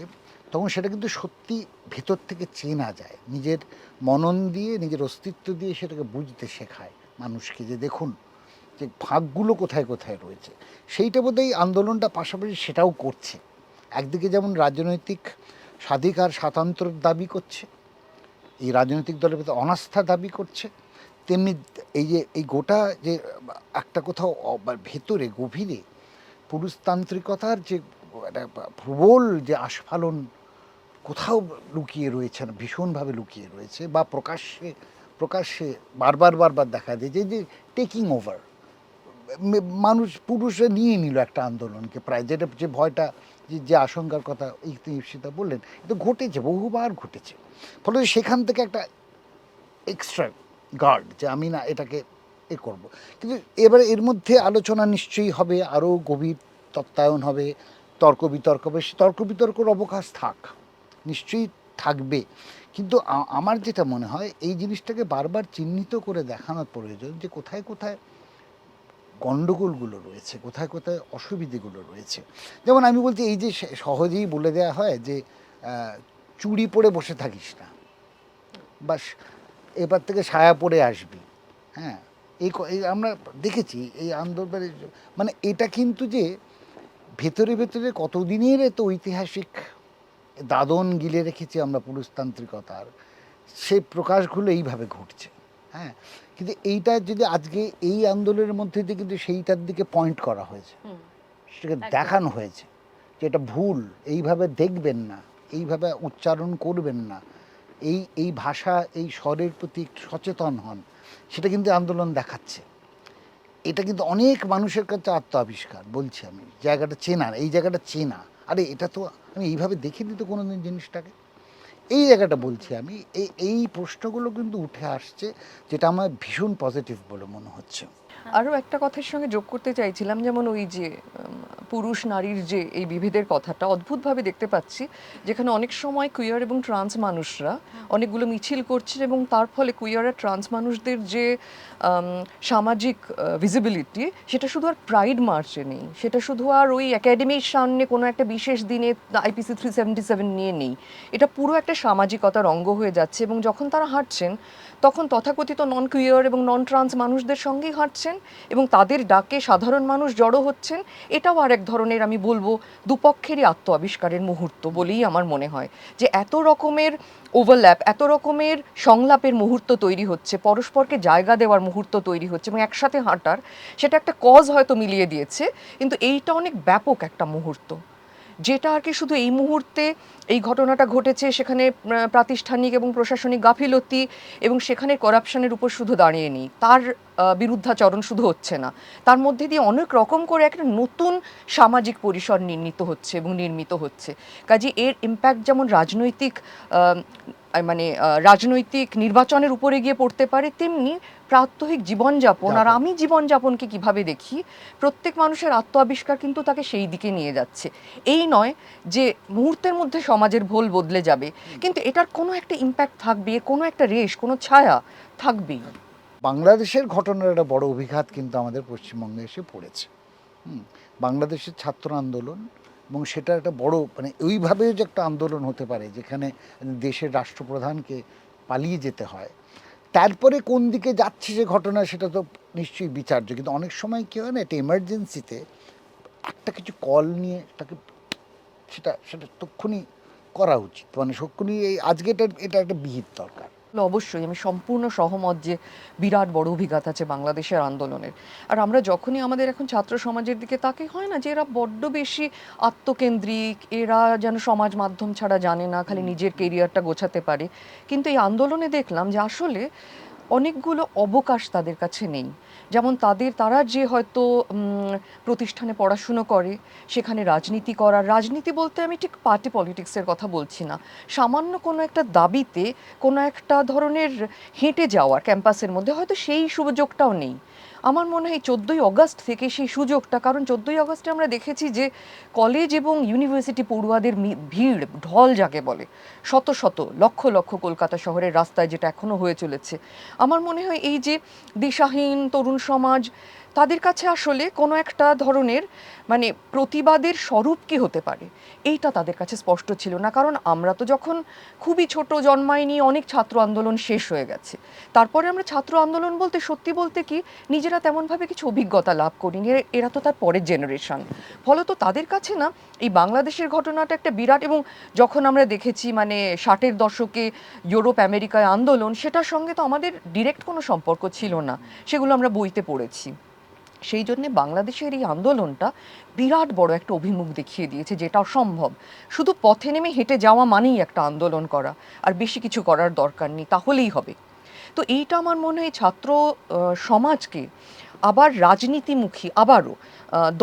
তখন সেটা কিন্তু সত্যি ভেতর থেকে চেনা যায়, নিজের মনন দিয়ে, নিজের অস্তিত্ব দিয়ে সেটাকে বুঝতে শেখায় মানুষকে, যে দেখুন যে ভাগগুলো কোথায় কোথায় রয়েছে। সেইটা বোধহয় আন্দোলনটা পাশাপাশি সেটাও করছে। একদিকে যেমন রাজনৈতিক স্বাধিকার স্বাতন্ত্র্য দাবি করছে, এই রাজনৈতিক দলের ভিতরে অনাস্থা দাবি করছে, তেমনি এই যে এই গোটা যে একটা কোথাও ভেতরে গভীরে পুরুষতান্ত্রিকতার যে একটা প্রবল যে আস্ফালন কোথাও লুকিয়ে রয়েছে না, ভীষণভাবে লুকিয়ে রয়েছে, বা প্রকাশ্যে প্রকাশ্যে বারবার দেখা যায় যে টেকিং ওভার, পুরুষরা নিয়ে নিল একটা আন্দোলনকে প্রায়, যেটা যে ভয়টা, যে আশঙ্কার কথা ঈপ্সিতা বললেন, এটা ঘটেছে, বহুবার ঘটেছে। ফলে সেখান থেকে একটা এক্সট্রা গার্ড, যে আমি না এটাকে করব। কিন্তু এবারে এর মধ্যে আলোচনা নিশ্চয়ই হবে, আরও গভীর তত্ত্বায়ন হবে, তর্ক বিতর্ক হবে, সে তর্ক বিতর্কর অবকাশ নিশ্চয়ই থাকবে। কিন্তু আমার যেটা মনে হয়, এই জিনিসটাকে বারবার চিহ্নিত করে দেখানোর প্রয়োজন যে কোথায় কোথায় গণ্ডগোলগুলো রয়েছে, কোথায় কোথায় অসুবিধেগুলো রয়েছে। যেমন আমি বলছি, এই যে সহজেই বলে দেওয়া হয় যে চুড়ি পরে বসে থাকিস না, বাস এবার থেকে সায়া পরে আসবি। হ্যাঁ, এই আমরা দেখেছি এই আন্দোলনের, মানে এটা কিন্তু যে ভেতরে ভেতরে কতদিনের এত ঐতিহাসিক দাদন গিলে রেখেছি আমরা পুরুষতান্ত্রিকতার, সেই প্রকাশগুলো এইভাবে ঘটছে। হ্যাঁ, কিন্তু এইটা যদি আজকে এই আন্দোলনের মধ্যে দিয়ে কিন্তু সেইটার দিকে পয়েন্ট করা হয়েছে, সেটাকে দেখানো হয়েছে যে এটা ভুল, এইভাবে দেখবেন না, এইভাবে উচ্চারণ করবেন না, এই ভাষা, এই স্বরের প্রতি সচেতন হন, সেটা কিন্তু আন্দোলন দেখাচ্ছে। এটা কিন্তু অনেক মানুষের কাছে আত্ম আবিষ্কার, বলছি আমি, জায়গাটা চেনা, এই জায়গাটা চেনা, আরে এটা তো আমি এইভাবে দেখিনি তো কোনোদিন জিনিসটাকে, এই জায়গাটা বলছি আমি। এই প্রশ্নগুলো কিন্তু উঠে আসছে, যেটা আমার ভীষণ পজিটিভ বলে মনে হচ্ছে। আরও একটা কথার সঙ্গে যোগ করতে চাইছিলাম, যেমন ওই যে পুরুষ নারীর যে এই বিভেদের কথাটা অদ্ভুতভাবে দেখতে পাচ্ছি, যেখানে অনেক সময় কুইয়ার এবং ট্রান্স মানুষরা অনেকগুলো মিছিল করছে এবং তার ফলে কুইয়ার আর ট্রান্স মানুষদের যে সামাজিক ভিজিবিলিটি, সেটা শুধু আর প্রাইড মার্চে নেই, সেটা শুধু আর ওই একাডেমির সামনে কোনো একটা বিশেষ দিনে IPC 377 নিয়ে নেই, এটা পুরো একটা সামাজিকতার অঙ্গ হয়ে যাচ্ছে। এবং যখন তারা হাঁটছেন, তখন তথাকথিত নন কুইয়ার এবং নন ট্রান্স মানুষদের সঙ্গেই হাঁটছেন এবং তাদের ডাকে সাধারণ মানুষ জড়ো হচ্ছেন। এটাও আর এক ধরনের, আমি বলবো, দুপক্ষেরই আত্ম আবিষ্কারের মুহূর্ত বলেই আমার মনে হয়, যে এত রকমের ওভারল্যাপ, এত রকমের সংলাপের মুহূর্ত তৈরি হচ্ছে, পরস্পরকে জায়গা দেওয়ার মুহূর্ত তৈরি হচ্ছে এবং একসাথে হাঁটার, সেটা একটা কজ হয়তো মিলিয়ে দিয়েছে, কিন্তু এইটা অনেক ব্যাপক একটা মুহূর্ত, যেটা আর কি শুধু এই মুহূর্তে এই ঘটনাটা ঘটেছে সেখানে প্রাতিষ্ঠানিক এবং প্রশাসনিক গাফিলতি এবং সেখানে করাপশনের উপর শুধু দাঁড়িয়ে নেই, তার বিরুদ্ধাচরণ শুধু হচ্ছে না, তার মধ্যে দিয়ে অনেক রকম করে একটা নতুন সামাজিক পরিসর নির্মিত হচ্ছে এবং নির্মিত হচ্ছে। কাজে এর ইম্প্যাক্ট যেমন রাজনৈতিক রাজনৈতিক নির্বাচনের উপরে গিয়ে পড়তে পারে, তেমনি প্রাত্যহিক জীবনযাপন আর আমি জীবনযাপনকে কিভাবে দেখি, প্রত্যেক মানুষের আত্ম আবিষ্কার কিন্তু তাকে সেই দিকে নিয়ে যাচ্ছে। এই নয় যে মুহূর্তের মধ্যে সমাজের ভোল বদলে যাবে, কিন্তু এটার কোনো একটা ইম্প্যাক্ট থাকবে, কোনো একটা রেশ, কোনো ছায়া থাকবেই। বাংলাদেশের ঘটনার একটা বড় অভিঘাত কিন্তু আমাদের পশ্চিমবঙ্গে এসে পড়েছে। বাংলাদেশের ছাত্র আন্দোলন, এবং সেটা একটা বড় ওইভাবে যে একটা আন্দোলন হতে পারে যেখানে দেশের রাষ্ট্রপ্রধানকে পালিয়ে যেতে হয়, তারপরে কোন দিকে যাচ্ছে যে ঘটনা, সেটা তো নিশ্চয়ই বিচার্য। কিন্তু অনেক সময় কী হয় না, এটা এমার্জেন্সিতে একটা কিছু কল নিয়ে তাকে সেটা সেটা তক্ষুনি করা উচিত, তক্ষুনি আজকে এটা একটা বিহিত দরকার। অবশ্যই আমি সম্পূর্ণ সহমত যে বিরাট বড় অভিজ্ঞতা আছে বাংলাদেশের আন্দোলনের। আর আমরা যখনই আমাদের এখন ছাত্র সমাজের দিকে তাকাই, হয় না যে এরা বড্ড বেশি আত্মকেন্দ্রিক, এরা যেন সমাজ মাধ্যম ছাড়া জানে না, খালি নিজের কেরিয়ারটা গোছাতে পারে। কিন্তু এই আন্দোলনে দেখলাম যে আসলে অনেকগুলো অবকাশ তাদের কাছে নেই। যেমন তারা যে হয়তো প্রতিষ্ঠানে পড়াশুনো করে, সেখানে রাজনীতি করার, রাজনীতি বলতে আমি ঠিক পার্টি পলিটিক্সের কথা বলছি না, সামান্য কোনো একটা দাবিতে কোনো একটা ধরনের হেঁটে যাওয়ার ক্যাম্পাসের মধ্যে হয়তো সেই সুযোগটাও নেই। আমার মনে হয় 14ই অগস্ট থেকে সেই সুযোগটা, কারণ 14ই অগস্টে আমরা দেখেছি যে কলেজ এবং ইউনিভার্সিটি পড়ুয়াদের ভিড়, ঢল যাকে বলে, শত শত লক্ষ লক্ষ কলকাতা শহরের রাস্তায়, যেটা এখনও হয়ে চলেছে। আমার মনে হয় এই যে দিশাহীন তরুণ সমাজ, তাদের কাছে আসলে কোনো একটা ধরনের প্রতিবাদের স্বরূপ কি হতে পারে, এইটা তাদের কাছে স্পষ্ট ছিল না। কারণ আমরা তো যখন খুবই ছোট জন্মাইনি, অনেক ছাত্র আন্দোলন শেষ হয়ে গেছে। তারপরে আমরা ছাত্র আন্দোলন বলতে সত্যি বলতে কি নিজেরা তেমনভাবে কিছু অভিজ্ঞতা লাভ করিনি, এরা তো তার পরের জেনারেশন। ফলত তাদের কাছে না এই বাংলাদেশের ঘটনাটা একটা বিরাট, এবং যখন আমরা দেখেছি 60-এর দশকে ইউরোপ আমেরিকায় আন্দোলন, সেটার সঙ্গে তো আমাদের ডিরেক্ট কোনো সম্পর্ক ছিল না, সেগুলো আমরা বইতে পড়েছি। সেই জন্যে বাংলাদেশের এই আন্দোলনটা বিরাট বড় একটা অভিমুখ দেখিয়ে দিয়েছে, যেটা অসম্ভব। শুধু পথে নেমে হেঁটে যাওয়া মানেই একটা আন্দোলন করা, আর বেশি কিছু করার দরকার নেই, তাহলেই হবে। তো এইটা আমার মনে হয় ছাত্র সমাজকে আবার রাজনীতিমুখী, আবারও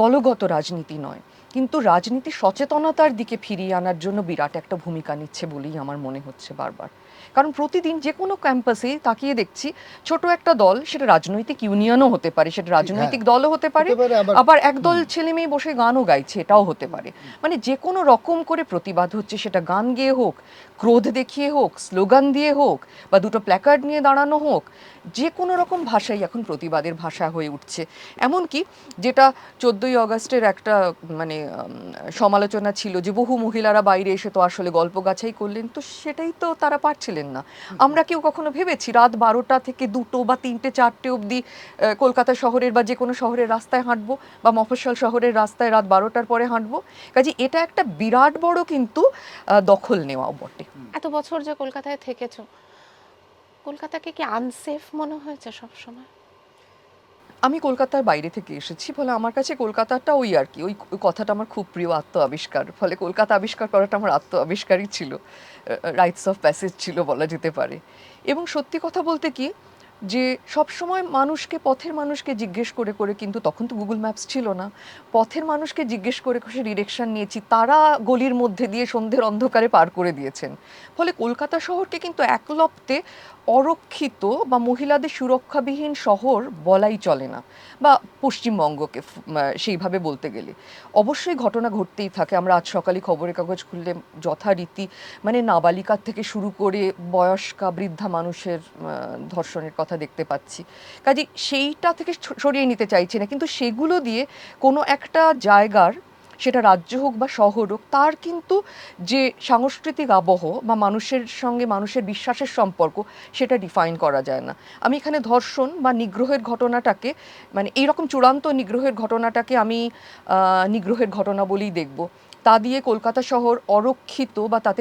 দলগত রাজনীতি নয় কিন্তু রাজনীতি সচেতনতার দিকে ফিরিয়ে আনার জন্য বিরাট একটা ভূমিকা নিচ্ছে বলেই আমার মনে হচ্ছে বারবার। কারণ প্রতিদিন যে কোনো ক্যাম্পাসেই তাকিয়ে দেখছি ছোট একটা দল, সেটা রাজনৈতিক ইউনিয়নও হতে পারে, সেটা রাজনৈতিক দলও হতে পারে, আবার একদল ছেলে মেয়ে বসে গানও গাইছে, এটাও হতে পারে। যে কোনো রকম করে প্রতিবাদ হচ্ছে, সেটা গান গেয়ে হোক, ক্রোধ দেখিয়ে হোক, স্লোগান দিয়ে হোক, বা দুটো প্ল্যাকার্ড নিয়ে দাঁড়ানো হোক, যে কোনো রকম ভাষাই এখন প্রতিবাদের ভাষা হয়ে উঠছে। এমনকি যেটা 14ই অগস্টের একটা সমালোচনা ছিল যে বহু মহিলারা বাইরে এসে তো আসলে গল্প গাছাই করলেন, তো সেটাই তো তারা পারছিলেন না। আমরা কেউ কখনো ভেবেছি রাত 12টা থেকে 2টো বা 3টে 4টে অবধি কলকাতা শহরের বা যে কোনো শহরের রাস্তায় হাঁটবো, বা মফস্বল শহরের রাস্তায় রাত 12টার পরে হাঁটবো? কাজে এটা একটা বিরাট বড় কিন্তু দখল নেওয়াও বটে। এত বছর যে কলকাতায় থেকেছো, কলকাতাকে কি আনসেফ মনে হয়েছে সবসময়? আমি কলকাতার বাইরে থেকে এসেছি, ফলে আমার কাছে কলকাতাটা ওই আর কি, ওই কথাটা আমার খুব প্রিয়, আত্ম আবিষ্কার। ফলে কলকাতা আবিষ্কার করাটা আমার আত্ম আবিষ্কারই ছিল, রাইটস অফ প্যাসেজ ছিল বলা যেতে পারে। এবং সত্যি কথা বলতে কি যে সবসময় পথের মানুষকে জিজ্ঞেস করে করে, কিন্তু তখন তো গুগল ম্যাপস ছিল না, পথের মানুষকে জিজ্ঞেস করে করে ডিরেকশন নিয়েছি, তারা গলির মধ্যে দিয়ে সন্ধ্যের অন্ধকারে পার করে দিয়েছেন। ফলে কলকাতা শহরকে কিন্তু একলপ্তে অরক্ষিত বা মহিলাদের সুরক্ষাবিহীন শহর বলাই চলে না, বা পশ্চিমবঙ্গকে সেইভাবে বলতে গেলে। অবশ্যই ঘটনা ঘটতেই থাকে, আমরা আজ সকালে খবরের কাগজ খুললে যথারীতি নাবালিকার থেকে শুরু করে বয়স্কা বৃদ্ধা মানুষের ধর্ষণের কথা দেখতে পাচ্ছি। কাজে সেইটা থেকে সরিয়ে নিতে চাইছি না, কিন্তু সেগুলো দিয়ে কোনো একটা জায়গার, সেটা রাজ্য হোক বা শহর হোক, তার কিন্তু যে সাংস্কৃতিক আবহ বা মানুষের সঙ্গে মানুষের বিশ্বাসের সম্পর্ক, সেটা ডিফাইন করা যায় না। আমি এখানে ধর্ষণ বা নিগ্রহের ঘটনাটাকে, এইরকম চূড়ান্ত নিগ্রহের ঘটনাটাকে আমি নিগ্রহের ঘটনা বলেই দেখব। তা দিয়ে কলকাতা শহর অরক্ষিত বা তাতে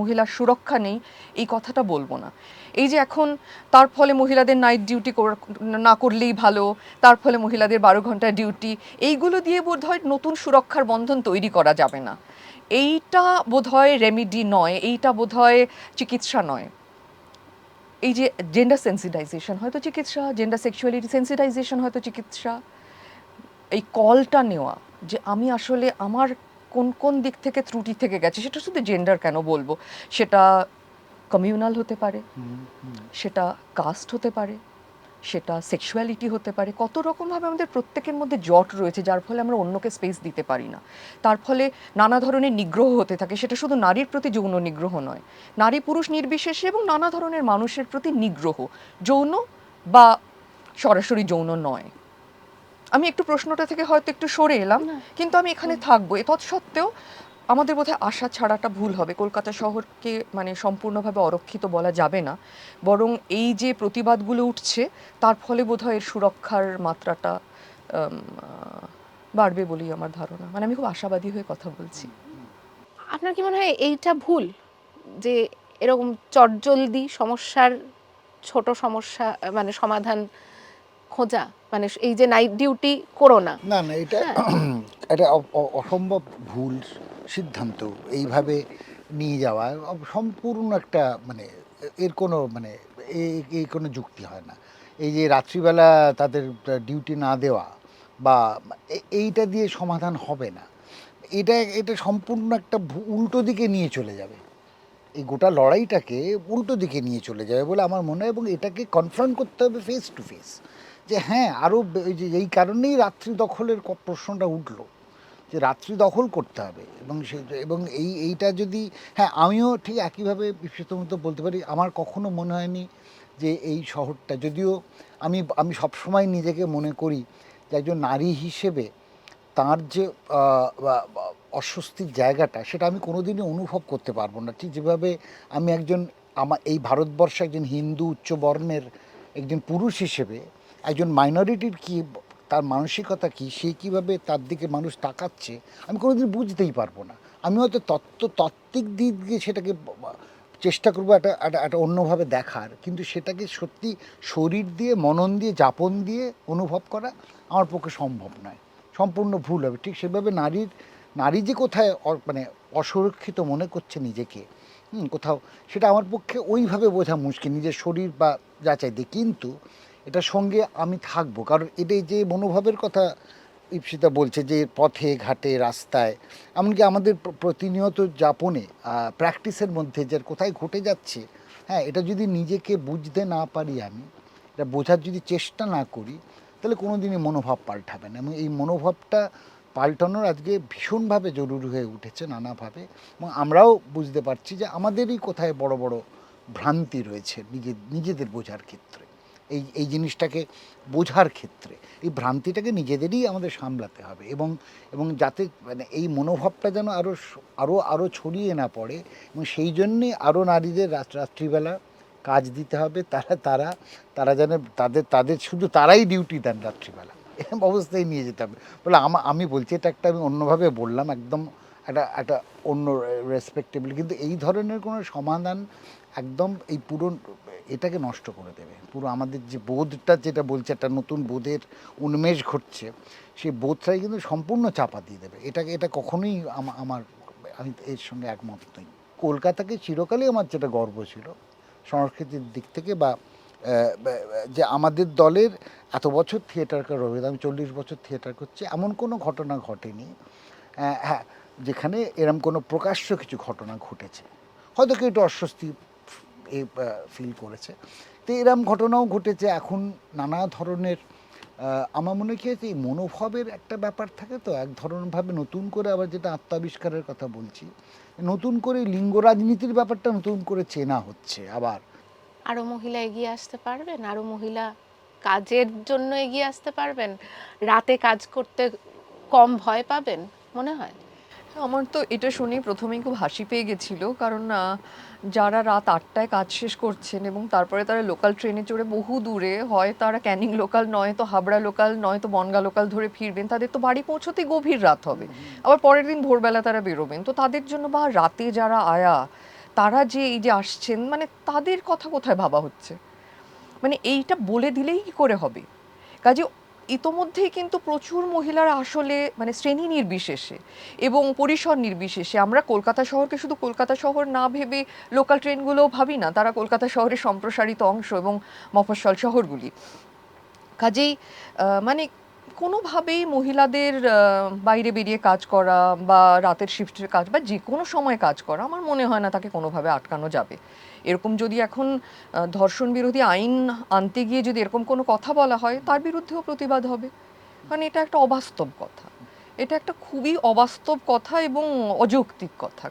মহিলার সুরক্ষা নেই, এই কথাটা বলবো না। এই যে এখন তার ফলে মহিলাদের নাইট ডিউটি না করলেই ভালো, তার ফলে মহিলাদের 12 ঘন্টা ডিউটি, এইগুলো দিয়ে বোধহয় নতুন সুরক্ষার বন্ধন তৈরি করা যাবে না। এইটা বোধহয় রেমিডি নয়, এইটা বোধহয় চিকিৎসা নয়। এই যে জেন্ডার সেন্সিটাইজেশন হয়তো চিকিৎসা, জেন্ডার সেক্সুয়ালিটি সেন্সিটাইজেশন হয়তো চিকিৎসা, এই কলটা নেওয়া যে আমি আসলে আমার কোন কোন দিক থেকে ত্রুটি থেকে গেছে, সেটা শুধু জেন্ডার কেন বলবো, সেটা কমিউনাল হতে পারে, সেটা কাস্ট হতে পারে, সেটা সেক্সুয়ালিটি হতে পারে, কত রকমভাবে আমাদের প্রত্যেকের মধ্যে জট রয়েছে যার ফলে আমরা অন্যকে স্পেস দিতে পারি না। তার ফলে নানা ধরনের নিগ্রহ হতে থাকে, সেটা শুধু নারীর প্রতি যৌন নিগ্রহ নয়, নারী পুরুষ নির্বিশেষে এবং নানা ধরনের মানুষের প্রতি নিগ্রহ, যৌন বা সরাসরি যৌন নয়। আমি একটু প্রশ্নটা থেকে হয়তো একটু সরে এলাম, কিন্তু আমি এখানে থাকবো। তৎসত্ত্বেও আমাদের বোধহয় আশা ছাড়াটা ভুল হবে। কলকাতা শহরকে মানে সম্পূর্ণভাবে অরক্ষিত বলা যাবে না, বরং এই যে প্রতিবাদগুলো উঠছে তার ফলে বোধহয় এর সুরক্ষার মাত্রাটা বাড়বে বলেই আমার ধারণা। মানে আমি খুব আশাবাদী হয়ে কথা বলছি। আপনার কি মনে হয় এইটা ভুল, যে এরকম চটজলদি সমস্যার ছোট সমস্যা মানে সমাধান খোঁজা, মানে এই যে নাইট ডিউটি করো না? না না, এটা এটা অসম্ভব ভুল সিদ্ধান্ত। এইভাবে নিয়ে যাওয়া সম্পূর্ণ একটা মানে এর কোনো মানে এই কোনো যুক্তি হয় না। এই যে রাত্রিবেলা তাদের ডিউটি না দেওয়া বা এইটা দিয়ে সমাধান হবে না। এটা এটা সম্পূর্ণ একটা উল্টো দিকে নিয়ে চলে যাবে, এই গোটা লড়াইটাকে উল্টো দিকে নিয়ে চলে যাবে বলে আমার মনে হয়। এবং এটাকে কনফ্রন্ট করতে হবে ফেস টু ফেস, যে হ্যাঁ আরও যে এই কারণেই রাত্রি দখলের প্রশ্নটা উঠলো, যে রাত্রি দখল করতে হবে। এবং এবং এইটা যদি হ্যাঁ, আমিও ঠিক একইভাবে বিশ্বত মতো বলতে পারি, আমার কখনো মনে হয়নি যে এই শহরটা, যদিও আমি সবসময় নিজেকে মনে করি যে একজন নারী হিসেবে তার যে অস্বস্তির জায়গাটা, সেটা আমি কোনোদিনই অনুভব করতে পারবো না। ঠিক যেভাবে আমি একজন এই ভারতবর্ষে একজন হিন্দু উচ্চবর্ণের একজন পুরুষ হিসেবে একজন মাইনরিটির কি তার মানসিকতা কি, সে কীভাবে তার দিকে মানুষ তাকাচ্ছে, আমি কোনোদিন বুঝতেই পারবো না। আমি হয়তো তাত্ত্বিক দিক দিয়ে সেটাকে চেষ্টা করবো একটা একটা অন্যভাবে দেখার, কিন্তু সেটাকে সত্যি শরীর দিয়ে মনন দিয়ে যাপন দিয়ে অনুভব করা আমার পক্ষে সম্ভব নয়, সম্পূর্ণ ভুল হবে। ঠিক সেভাবে নারী যে কোথায় মানে অসুরক্ষিত মনে করছে নিজেকে কোথাও, সেটা আমার পক্ষে ওইভাবে বোঝা মুশকিল নিজের শরীর বা যাচাই দিয়ে। কিন্তু এটার সঙ্গে আমি থাকবো, কারণ এটাই যে মনোভাবের কথা ইপসিতা বলছে, যে পথে ঘাটে রাস্তায় এমনকি আমাদের প্রতিনিয়ত যাপনে প্র্যাকটিসের মধ্যে যে কোথায় ঘটে যাচ্ছে, হ্যাঁ এটা যদি নিজেকে বুঝতে না পারি, আমি এটা বোঝার যদি চেষ্টা না করি, তাহলে কোনো দিনই মনোভাব পাল্টাবে না। এবং এই মনোভাবটা পাল্টানোর আজকে ভীষণভাবে জরুরি হয়ে উঠেছে নানাভাবে। এবং আমরাও বুঝতে পারছি যে আমাদেরই কোথায় বড় বড় ভ্রান্তি রয়েছে নিজেদের বোঝার ক্ষেত্রে। এই জিনিসটাকে বোঝার ক্ষেত্রে এই ভ্রান্তিটাকে নিজেদেরই আমাদের সামলাতে হবে। এবং যাতে মানে এই মনোভাবটা যেন আরও ছড়িয়ে না পড়ে, এবং সেই জন্যে আরও নারীদের রাত্রিবেলা কাজ দিতে হবে। তারা যেন তাদের শুধু তারাই ডিউটি দেন রাত্রিবেলা, এরকম অবস্থায় নিয়ে যেতে হবে বলে আমি বলছি। এটা একটা আমি অন্যভাবে বললাম, একদম একটা অন্য রেসপেক্টেবল, কিন্তু এই ধরনের কোনো সমাধান একদম এই পুরো এটাকে নষ্ট করে দেবে। পুরো আমাদের যে বোধটা যেটা বলছে, একটা নতুন বোধের উন্মেষ ঘটছে, সেই বোধটাই কিন্তু সম্পূর্ণ চাপা দিয়ে দেবে। এটা কখনোই আমি এর সঙ্গে একমত নই। কলকাতাকে চিরকালই আমার যেটা গর্ব ছিল সংস্কৃতির দিক থেকে, বা যে আমাদের দলের এত বছর থিয়েটার করার অভিজ্ঞতা, আমি 40 বছর থিয়েটার করছি, এমন কোনো ঘটনা ঘটেনি হ্যাঁ যেখানে এরম কোনো প্রকাশ্য কিছু ঘটনা ঘটেছে। হয়তো কেউ একটু অস্বস্তি ফিল করেছে, তো এরম ঘটনাও ঘটেছে। এখন নানা ধরনের আমার মনে হয় এই মনোভাবের একটা ব্যাপার থাকে, তো এক ধরনভাবে নতুন করে আবার যেটা আত্মাবিষ্কারের কথা বলছি, নতুন করে লিঙ্গ রাজনীতির ব্যাপারটা নতুন করে চেনা হচ্ছে আবার। আরো মহিলা এগিয়ে আসতে পারবেন, আরো মহিলা কাজের জন্য এগিয়ে আসতে পারবেন, রাতে কাজ করতে কম ভয় পাবেন মনে হয়? আমার তো এটা শুনেই প্রথমেই খুব হাসি পেয়ে গেছিলো, কারণ যারা রাত 8টায় কাজ শেষ করছেন এবং তারপরে তারা লোকাল ট্রেনে চড়ে বহু দূরে, হয় তারা ক্যানিং লোকাল, নয় তো হাবড়া লোকাল, নয় তো বনগাঁ লোকাল ধরে ফিরবেন, তাদের তো বাড়ি পৌঁছতেই গভীর রাত হবে, আবার পরের দিন ভোরবেলা তারা বেরোবেন। তো তাদের জন্য বা রাতে যারা আয়া তারা যে এই যে আসছেন, মানে তাদের কথা কোথায় ভাবা হচ্ছে? মানে এইটা বলে দিলেই কি করে হবে? কাজে ইতোমধ্যেই কিন্তু প্রচুর মহিলারা আসলে মানে শ্রেণী নির্বিশেষে এবং পরিসর নির্বিশেষে, আমরা কলকাতা শহরকে শুধু কলকাতা শহর না ভেবে লোকাল ট্রেনগুলোও ভাবি না, তারা কলকাতা শহরের সম্প্রসারিত অংশ এবং মফস্বল শহরগুলি। কাজেই মানে কোনোভাবেই মহিলাদের বাইরে বেরিয়ে কাজ করা বা রাতের শিফটের কাজ বা যে কোনো সময় কাজ করা, আমার মনে হয় না তাকে কোনোভাবে আটকানো যাবে। এরকম যদি এখন ধর্ষণ বিরোধী আইন আনতে গিয়ে যদি এরকম কোনো কথা বলা হয়, তার বিরুদ্ধেও প্রতিবাদ হবে। মানে এটা একটা অবাস্তব কথা, এটা একটা খুবই অবাস্তব কথা এবং অযৌক্তিক কথা।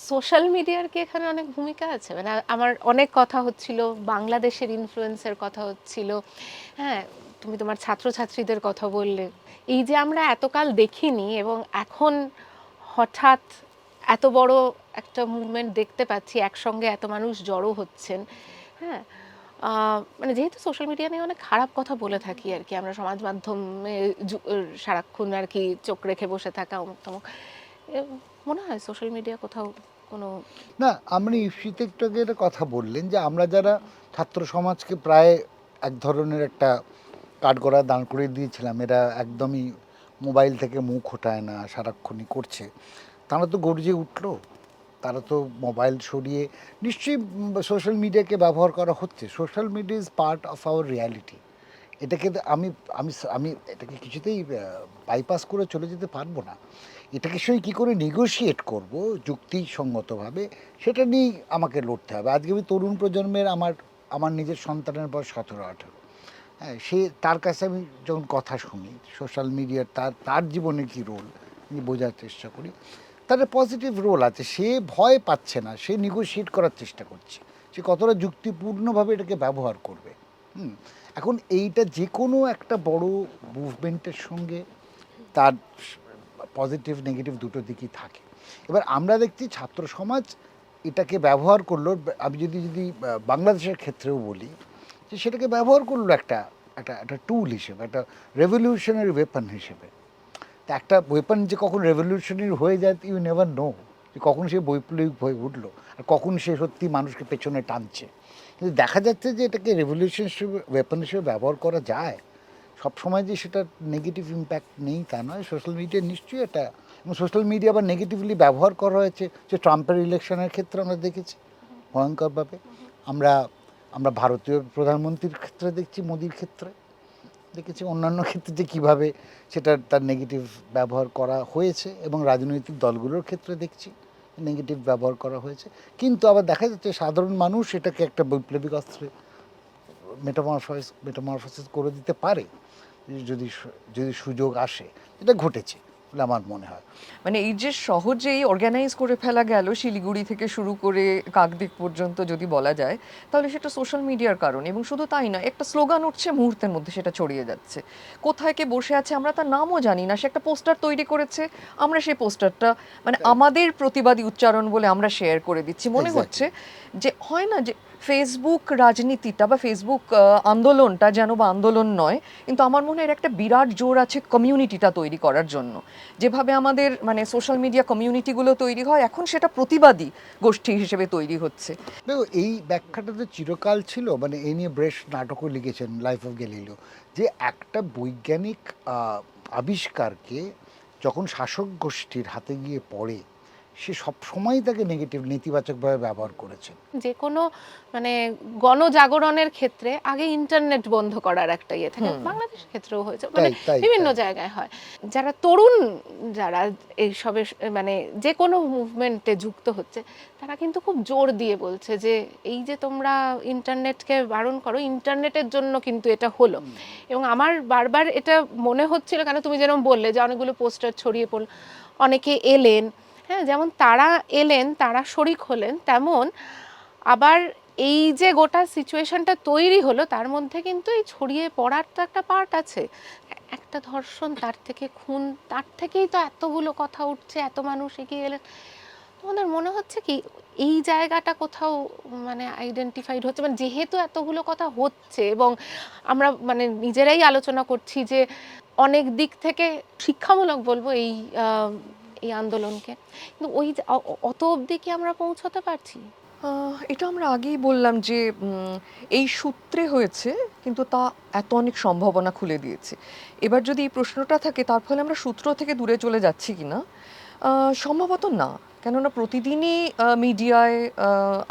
সোশ্যাল মিডিয়ার কি এখানে অনেক ভূমিকা আছে? মানে আমার অনেক কথা হচ্ছিল, বাংলাদেশের ইনফ্লুয়েন্সের কথা হচ্ছিল, হ্যাঁ, তুমি তোমার ছাত্রছাত্রীদের কথা বললে। এই যে আমরা এতকাল দেখিনি এবং এখন হঠাৎ এত বড় একটা মুভমেন্ট দেখতে পাচ্ছি, একসঙ্গে এত মানুষ জড়ো হচ্ছেন, হ্যাঁ, মানে যেহেতু সোশ্যাল মিডিয়া নিয়ে অনেক খারাপ কথা বলে থাকি আর কি, আমরা সমাজ মাধ্যমে সারাক্ষণ আর কি চোখ রেখে বসে থাকা অমুক তমুক, মনে হয় সোশ্যাল মিডিয়া কোথাও কোনো না, আপনি ঈপ্সিত একটু আগে একটা কথা বললেন যে আমরা যারা ছাত্র সমাজকে প্রায় এক ধরনের একটা কাঠগড়া দাঁড় করে দিয়েছিলাম, এরা একদমই মোবাইল থেকে মুখ ওঠায় না, সারাক্ষণই করছে, তারা তো গর্জে উঠলো। তারা তো মোবাইল সরিয়ে নিশ্চয়ই সোশ্যাল মিডিয়াকে ব্যবহার করা হচ্ছে। Social media is part of our reality. এটাকে আমি আমি আমি এটাকে কিছুতেই বাইপাস করে চলে যেতে পারবো না। এটাকে সঙ্গে কী করে নেগোশিয়েট করব যুক্তিসঙ্গতভাবে, সেটা নিয়েই আমাকে লড়তে হবে। আজকে আমি তরুণ প্রজন্মের আমার নিজের সন্তানের বয়স 17-18, হ্যাঁ, সে তার কাছে আমি যখন কথা শুনি সোশ্যাল মিডিয়ার তার জীবনে কী রোল আমি বোঝার চেষ্টা করি, তার পজিটিভ রোল আছে। সে ভয় পাচ্ছে না, সে নেগোশিয়েট করার চেষ্টা করছে, সে কতটা যুক্তিপূর্ণভাবে এটাকে ব্যবহার করবে। এখন এইটা যে কোনো একটা বড় মুভমেন্টের সঙ্গে তার পজিটিভ নেগেটিভ দুটো দিকই থাকে। এবার আমরা দেখছি ছাত্র সমাজ এটাকে ব্যবহার করলো, আমি যদি বাংলাদেশের ক্ষেত্রেও বলি যে সেটাকে ব্যবহার করলো একটা একটা একটা টুল হিসেবে, একটা রেভলিউশনারি ওয়েপন হিসেবে। তা একটা ওয়েপন যে কখন রেভলিউশনারি হয়ে যায় ইউ নেভার নো, যে কখন সে বৈপ্লবিক হয়ে উঠলো আর কখন সে সত্যি মানুষকে পেছনে টানছে। কিন্তু দেখা যাচ্ছে যে এটাকে রেভলিউশন হিসেবে ওয়েপন হিসেবে ব্যবহার করা যায়। সবসময় যে সেটা নেগেটিভ ইম্প্যাক্ট নেই তা নয়। সোশ্যাল মিডিয়া নিশ্চয়ই এটা, এবং সোশ্যাল মিডিয়া আবার নেগেটিভলি ব্যবহার করা হয়েছে যে ট্রাম্পের ইলেকশনের ক্ষেত্রে আমরা দেখেছি ভয়ঙ্করভাবে। আমরা আমরা ভারতীয় প্রধানমন্ত্রীর ক্ষেত্রে দেখছি, মোদির ক্ষেত্রে দেখেছি, অন্যান্য ক্ষেত্রে যে কীভাবে সেটা তার নেগেটিভ ব্যবহার করা হয়েছে, এবং রাজনৈতিক দলগুলোর ক্ষেত্রে দেখছি নেগেটিভ ব্যবহার করা হয়েছে। কিন্তু আবার দেখা যাচ্ছে সাধারণ মানুষ এটাকে একটা বৈপ্লবিক অস্ত্রে মেটামরফোসিস করে দিতে পারে যদি যদি সুযোগ আসে। এটা ঘটেছে বলে আমার মনে হয়। মানে এই যে সহজেই অর্গানাইজ করে ফেলা গেল শিলিগুড়ি থেকে শুরু করে কাকদ্বীপ পর্যন্ত যদি বলা যায়, তাহলে সেটা সোশ্যাল মিডিয়ার কারণে। এবং শুধু তাই না, একটা স্লোগান উঠছে, মুহূর্তের মধ্যে সেটা ছড়িয়ে যাচ্ছে। কোথায় কে বসে আছে আমরা তার নামও জানি না, সে একটা পোস্টার তৈরি করেছে, আমরা সেই পোস্টারটা মানে আমাদের প্রতিবাদী উচ্চারণ বলে আমরা শেয়ার করে দিচ্ছি। মনে হচ্ছে যে হয় না যে ফেসবুক রাজনীতিটা বা ফেসবুক আন্দোলনটা যেন বা আন্দোলন নয়, কিন্তু আমার মনে হয় এর একটা বিরাট জোর আছে কমিউনিটিটা তৈরি করার জন্য। যেভাবে আমাদের মানে সোশ্যাল মিডিয়া কমিউনিটিগুলো তৈরি হয়, এখন সেটা প্রতিবাদী গোষ্ঠী হিসেবে তৈরি হচ্ছে। দেখো, এই ব্যাখ্যাটা তো চিরকাল ছিল। মানে এই নিয়ে ব্রেস্ট নাটকও লিখেছেন, লাইফ অফ গ্যালিলিও, যে একটা বৈজ্ঞানিক আবিষ্কারকে যখন শাসক গোষ্ঠীর হাতে গিয়ে পড়ে, সে সবসময়ই তাকে নেতিবাচকভাবে ব্যবহার করেছেন। যে কোনো মানে গণজাগরণের ক্ষেত্রে আগে ইন্টারনেট বন্ধ করার একটা ইয়ে থাকে, বাংলাদেশের ক্ষেত্রেও হয়েছে, মানে বিভিন্ন জায়গায় হয়। যারা তরুণ, যারা এইসবে মানে যে কোনো মুভমেন্টে যুক্ত হচ্ছে, তারা কিন্তু খুব জোর দিয়ে বলছে যে এই যে তোমরা ইন্টারনেটকে বারণ করো, ইন্টারনেটের জন্য কিন্তু এটা হলো। এবং আমার বারবার এটা মনে হচ্ছিল, কেন তুমি যেরকম বললে যে অনেকগুলো পোস্টার ছড়িয়ে পড়ল, অনেকে এলেন, হ্যাঁ, যেমন তারা এলেন, তারা শরিক হলেন, তেমন আবার এই যে গোটা সিচুয়েশনটা তৈরি হলো, তার মধ্যে কিন্তু এই ছড়িয়ে পড়ার তো একটা পার্ট আছে। একটা ধর্ষণ, তার থেকে খুন, তার থেকেই তো এতগুলো কথা উঠছে, এত মানুষ এগিয়ে এলেন। তোমাদের মনে হচ্ছে কি এই জায়গাটা কোথাও মানে আইডেন্টিফাইড হচ্ছে, মানে যেহেতু এতগুলো কথা হচ্ছে এবং আমরা মানে নিজেরাই আলোচনা করছি যে অনেক দিক থেকে শিক্ষামূলক বলবো এই আন্দোলনকে, কিন্তু ওই অত অবধি কি আমরা পৌঁছতে পারছি? এটা আমরা আগেই বললাম যে এই সূত্রে হয়েছে, কিন্তু তা এত অনেক সম্ভাবনা খুলে দিয়েছে। এবার যদি এই প্রশ্নটা থাকে তার ফলে আমরা সূত্র থেকে দূরে চলে যাচ্ছি কিনা, সম্ভবত না। কেননা প্রতিদিনই মিডিয়ায়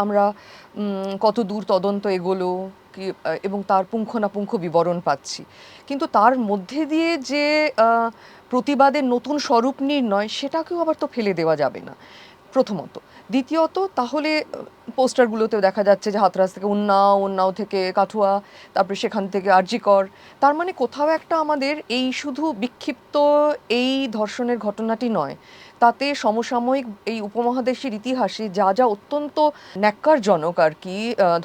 আমরা কত দূর তদন্ত এগোলো কি এবং তার পুঙ্খানুপুঙ্খ বিবরণ পাচ্ছি, কিন্তু তার মধ্যে দিয়ে যে প্রতিবাদের নতুন স্বরূপ নির্ণয়, সেটাকেও আবার তো ফেলে দেওয়া যাবে না, প্রথমত। দ্বিতীয়ত, তাহলে পোস্টারগুলোতেও দেখা যাচ্ছে যে হাতরাস থেকে উন্নাও, উন্নাও থেকে কাঠুয়া, তারপরে সেখান থেকে আরজিকর। তার মানে কোথাও একটা আমাদের এই শুধু বিক্ষিপ্ত এই ধর্ষণের ঘটনাটি নয়, তাতে সমসাময়িক এই উপমহাদেশের ইতিহাসে যা যা অত্যন্ত ন্যাক্কারজনক আর কি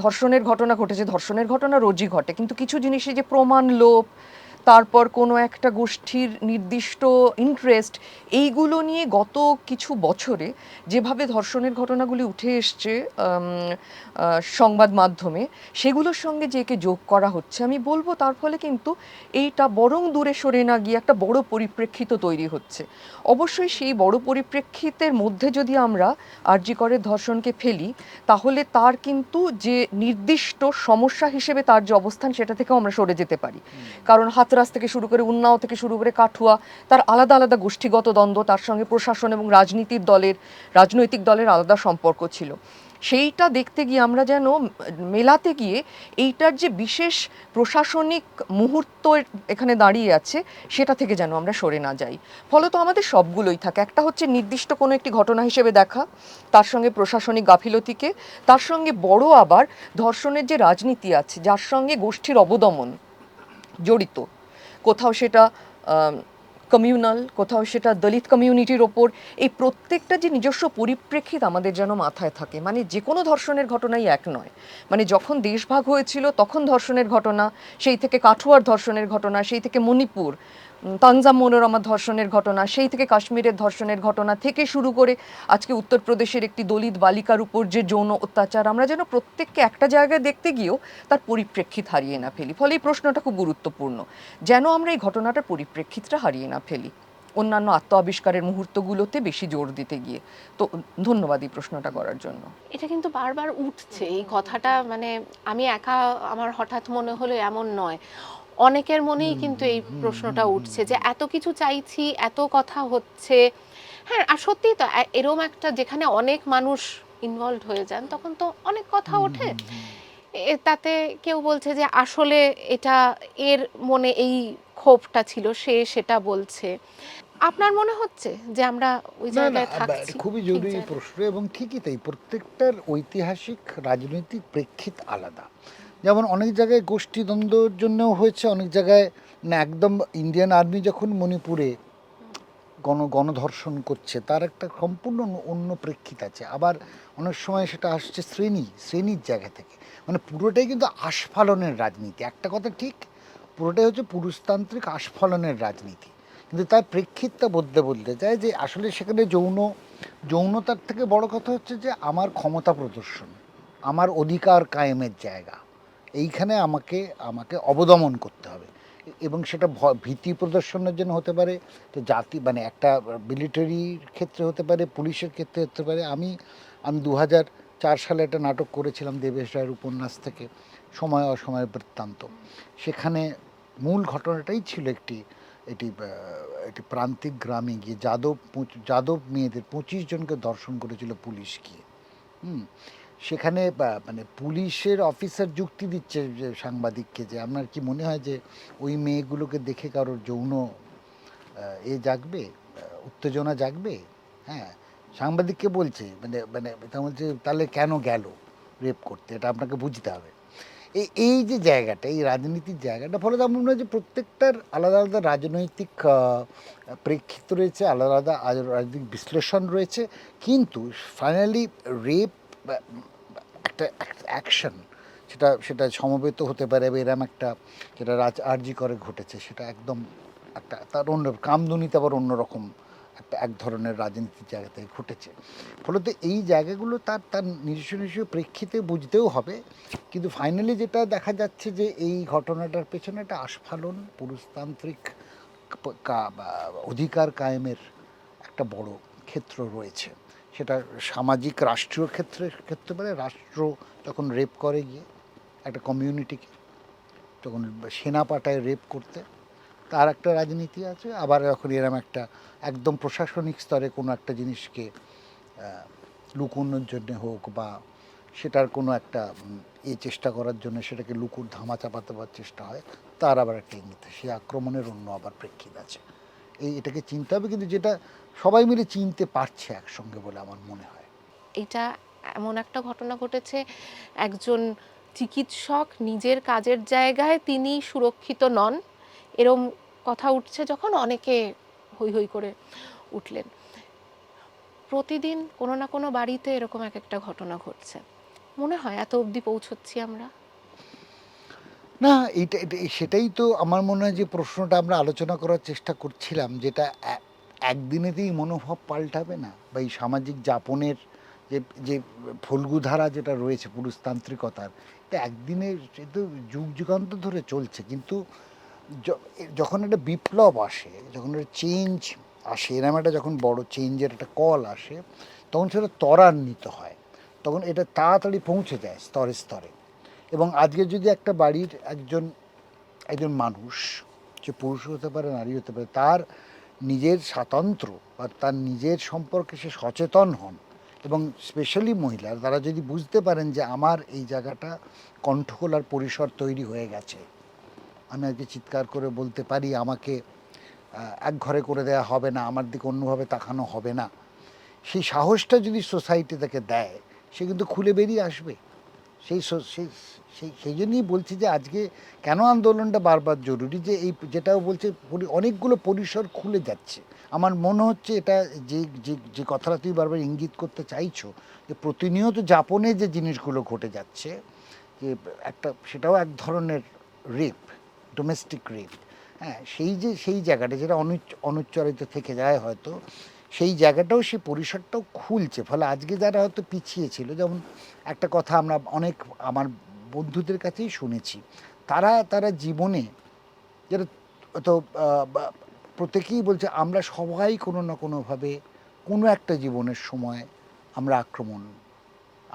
ধর্ষণের ঘটনা ঘটেছে। ধর্ষণের ঘটনা রোজই ঘটে, কিন্তু কিছু জিনিসে যে প্রমাণ লোপ, তারপর কোনো একটা গোষ্ঠীর নির্দিষ্ট ইন্টারেস্ট, এইগুলো নিয়ে গত কিছু বছরে যেভাবে ধর্ষণের ঘটনাগুলি উঠে এসছে সংবাদ মাধ্যমে, সেগুলোর সঙ্গে যে একে যোগ করা হচ্ছে, আমি বলবো তার ফলে কিন্তু এইটা বরং দূরে সরে না গিয়ে একটা বড় পরিপ্রেক্ষিত তৈরি হচ্ছে। অবশ্যই সেই বড় পরিপ্রেক্ষিতের মধ্যে যদি আমরা আরজি করের ধর্ষণকে ফেলি, তাহলে তার কিন্তু যে নির্দিষ্ট সমস্যা হিসেবে তার যে অবস্থান, সেটা থেকেও আমরা সরে যেতে পারি। কারণ হাতরাস থেকে শুরু করে উন্নাও থেকে শুরু করে কাঠুয়া, তার আলাদা আলাদা গোষ্ঠীগত দ্বন্দ্ব, তার সঙ্গে প্রশাসন এবং রাজনৈতিক দলের আলাদা সম্পর্ক ছিল। সেইটা দেখতে গিয়ে আমরা যেন মেলাতে গিয়ে এইটার যে বিশেষ প্রশাসনিক মুহূর্ত এখানে দাঁড়িয়ে আছে, সেটা থেকে যেন আমরা সরে না যাই। ফলত আমাদের সবগুলোই থাকে, একটা হচ্ছে নির্দিষ্ট কোনো একটি ঘটনা হিসেবে দেখা, তার সঙ্গে প্রশাসনিক গাফিলতিকে, তার সঙ্গে বড় আবার ধর্ষণের যে রাজনীতি আছে, যার সঙ্গে গোষ্ঠীর অবদমন জড়িত, কোথাও সেটা কমিউনাল, কোথাও সেটা দলিত কমিউনিটির ওপর। এই প্রত্যেকটা যে নিজস্ব পরিপ্রেক্ষিত আমাদের যেন মাথায় থাকে। মানে যে কোনো ধর্ষণের ঘটনাই এক নয়। মানে যখন দেশভাগ হয়েছিল তখন ধর্ষণের ঘটনা, সেই থেকে কাঠুয়ার ধর্ষণের ঘটনা, সেই থেকে মণিপুর তানজাম মনোরমা ধর্ষণের ঘটনা, সেই থেকে কাশ্মীরের ধর্ষণের ঘটনা থেকে শুরু করে আজকে উত্তরপ্রদেশের একটি দলিত বালিকার উপর যে যৌন অত্যাচার, আমরা যেন প্রত্যেককে একটা জায়গায় দেখতে গিয়েও তার পরিপ্রেক্ষিত হারিয়ে না ফেলি। ফলে এই প্রশ্নটা খুব গুরুত্বপূর্ণ, যেন আমরা এই ঘটনাটার পরিপ্রেক্ষিতটা হারিয়ে না ফেলি অন্যান্য আত্ম আবিষ্কারের মুহূর্তগুলোতে বেশি জোর দিতে গিয়ে। তো ধন্যবাদ এই প্রশ্নটা করার জন্য। এটা কিন্তু বারবার উঠছে এই কথাটা, মানে আমি একা আমার হঠাৎ মনে হলো এমন নয়, অনেকের মনেই কিন্তু এই প্রশ্নটা উঠছে যে এত কিছু চাইছি, এত কথা হচ্ছে। হ্যাঁ, আর সত্যিই তো এরম একটা যেখানে অনেক মানুষ ইনভলভ হয়ে যান, তখন তো অনেক কথা ওঠে। তাতে কেউ বলছে যে আসলে এটা এর মনে এই ক্ষোভটা ছিল, সে সেটা বলছে। আপনার মনে হচ্ছে যে আমরা ওই না না, জায়গায় থাকছি? খুবই ঠিক জরুরি জায়গায়। প্রশ্ন, এবং ঠিকই তাই, প্রত্যেকটার ঐতিহাসিক রাজনৈতিক প্রেক্ষিত আলাদা। যেমন অনেক জায়গায় গোষ্ঠীদ্বন্দ্বের জন্যও হয়েছে, অনেক জায়গায় না একদম ইন্ডিয়ান আর্মি যখন মণিপুরে গণধর্ষণ করছে, তার একটা সম্পূর্ণ অন্য প্রেক্ষিত আছে। আবার অনেক সময় সেটা আসছে শ্রেণীর জায়গা থেকে। মানে পুরোটাই কিন্তু আস্ফালনের রাজনীতি, একটা কথা ঠিক, পুরোটাই হচ্ছে পুরুষতান্ত্রিক আস্ফালনের রাজনীতি। কিন্তু তার প্রেক্ষিতটা বলতে চায় যে আসলে সেখানে যৌনতার থেকে বড় কথা হচ্ছে যে আমার ক্ষমতা প্রদর্শন, আমার অধিকার কায়েমের জায়গা, এইখানে আমাকে অবদমন করতে হবে। এবং সেটা ভীতি প্রদর্শনের জন্য হতে পারে, তো জাতি মানে একটা মিলিটারির ক্ষেত্রে হতে পারে, পুলিশের ক্ষেত্রে হতে পারে। আমি 2004 সালে একটা নাটক করেছিলাম দেবেশ রায়ের উপন্যাস থেকে, সময় অসময়ের বৃত্তান্ত। সেখানে মূল ঘটনাটাই ছিল এটি প্রান্তিক গ্রামে গিয়ে যাদব মেয়েদের 25 জনকে ধর্ষণ করেছিল পুলিশ গিয়ে। সেখানে মানে পুলিশের অফিসার যুক্তি দিচ্ছে যে সাংবাদিককে, যে আপনার কি মনে হয় যে ওই মেয়েগুলোকে দেখে কারোর যৌন জাগবে, উত্তেজনা জাগবে? হ্যাঁ, সাংবাদিককে বলছে, মানে মানে তা বলছে তাহলে কেন গেল রেপ করতে, এটা আপনাকে বুঝতে হবে। এই যে জায়গাটা, এই রাজনীতির জায়গাটা, ফলে আমার মনে হয় যে প্রত্যেকটার আলাদা আলাদা রাজনৈতিক প্রেক্ষিত রয়েছে, আলাদা আলাদা রাজনৈতিক বিশ্লেষণ রয়েছে। কিন্তু ফাইনালি রেপ একটা অ্যাকশন, সেটা সমবেত হতে পারে, বা এরম একটা যেটা আরজি করে ঘটেছে, সেটা একদম একটা তার অন্য কামদুনিতে আবার অন্যরকম এক ধরনের রাজনীতির জায়গা থেকে ঘটেছে। ফলত এই জায়গাগুলো তার নিজস্ব প্রেক্ষিতে বুঝতেও হবে। কিন্তু ফাইনালি যেটা দেখা যাচ্ছে যে এই ঘটনাটার পেছনে একটা আস্ফালন, পুরুষতান্ত্রিক অধিকার কায়েমের একটা বড় ক্ষেত্র রয়েছে। সেটা সামাজিক রাষ্ট্রীয় ক্ষেত্রে পারে, রাষ্ট্র যখন রেপ করে গিয়ে একটা কমিউনিটিকে, তখন সেনা পাঠায় রেপ করতে, তার একটা রাজনীতি আছে। আবার যখন এরম একটা একদম প্রশাসনিক স্তরে কোনো একটা জিনিসকে লুকোনোর জন্যে হোক বা সেটার কোনো একটা চেষ্টা করার জন্য সেটাকে লুকুর ধামা চাপাতে দেওয়ার চেষ্টা হয়, তার আবার একটা ইঙ্গিত, সেই আক্রমণের অন্য আবার প্রেক্ষিত আছে। এটাকে চিনতে হবে, কিন্তু যেটা সবাই মিলে চিনতে পারছে একসঙ্গে বলে আমার মনে হয়। এটা এমন একটা ঘটনা ঘটেছে, একজন চিকিৎসক নিজের কাজের জায়গায় তিনি সুরক্ষিত নন, এরম কথা উঠছে যখন অনেকে হৈ হৈ করে উঠলেন। প্রতিদিন কোনো না কোনো বাড়িতে এরকম এক একটা ঘটনা ঘটছে। মনে হয় এত অবধি পৌঁছচ্ছি আমরা? না, সেটাই তো আমার মনে হয় যে প্রশ্নটা আমরা আলোচনা করার চেষ্টা করছিলাম, যেটা একদিনেতেই মনোভাব পাল্টাবে না, বা এই সামাজিক যাপনের যে যে ফল্গুধারা যেটা রয়েছে পুরুষতান্ত্রিকতার, এটা একদিনে, সে তো যুগ যুগান্তর ধরে চলছে। কিন্তু যখন একটা বিপ্লব আসে, যখন একটা চেঞ্জ আসে, এরম একটা যখন বড় চেঞ্জের একটা কল আসে, তখন সেটা ত্বরান্বিত হয়, তখন এটা তাড়াতাড়ি পৌঁছে যায় স্তরে স্তরে। এবং আজকে যদি একটা বাড়ির একজন মানুষ, সে পুরুষ হতে পারে, নারী হতে পারে, তার নিজের স্বাতন্ত্র্য বা তার নিজের সম্পর্কে সে সচেতন হন, এবং স্পেশালি মহিলারা, তারা যদি বুঝতে পারেন যে আমার এই জায়গাটা কণ্ঠখোলার পরিসর তৈরি হয়ে গেছে, আমি আজকে চিৎকার করে বলতে পারি, আমাকে এক ঘরে করে দেওয়া হবে না, আমার দিকে অন্যভাবে তাকানো হবে না, সেই সাহসটা যদি সোসাইটি তাকে দেয়, সে কিন্তু খুলে বেরিয়ে আসবে। সেই সেই জন্যই বলছি যে আজকে কেন আন্দোলনটা বারবার জরুরি, যে এই যেটাও বলছে অনেকগুলো পরিসর খুলে যাচ্ছে। আমার মনে হচ্ছে এটা যে যে যে কথাটা তুই বারবার ইঙ্গিত করতে চাইছো, যে প্রতিনিয়ত যাপনে যে জিনিসগুলো ঘটে যাচ্ছে, যে একটা সেটাও এক ধরনের রেপ, ডোমেস্টিক রেপ। হ্যাঁ, সেই জায়গাটা যেটা অনুচ্চারিত থেকে যায় হয়তো, সেই জায়গাটাও, সেই পরিসরটাও খুলছে। ফলে আজকে যারা হয়তো পিছিয়ে ছিল, যেমন একটা কথা আমরা অনেক আমার বন্ধুদের কাছেই শুনেছি, তারা জীবনে যেটা তো প্রত্যেকেই বলছে, আমরা সবাই কোনো না কোনোভাবে কোনো একটা জীবনের সময় আমরা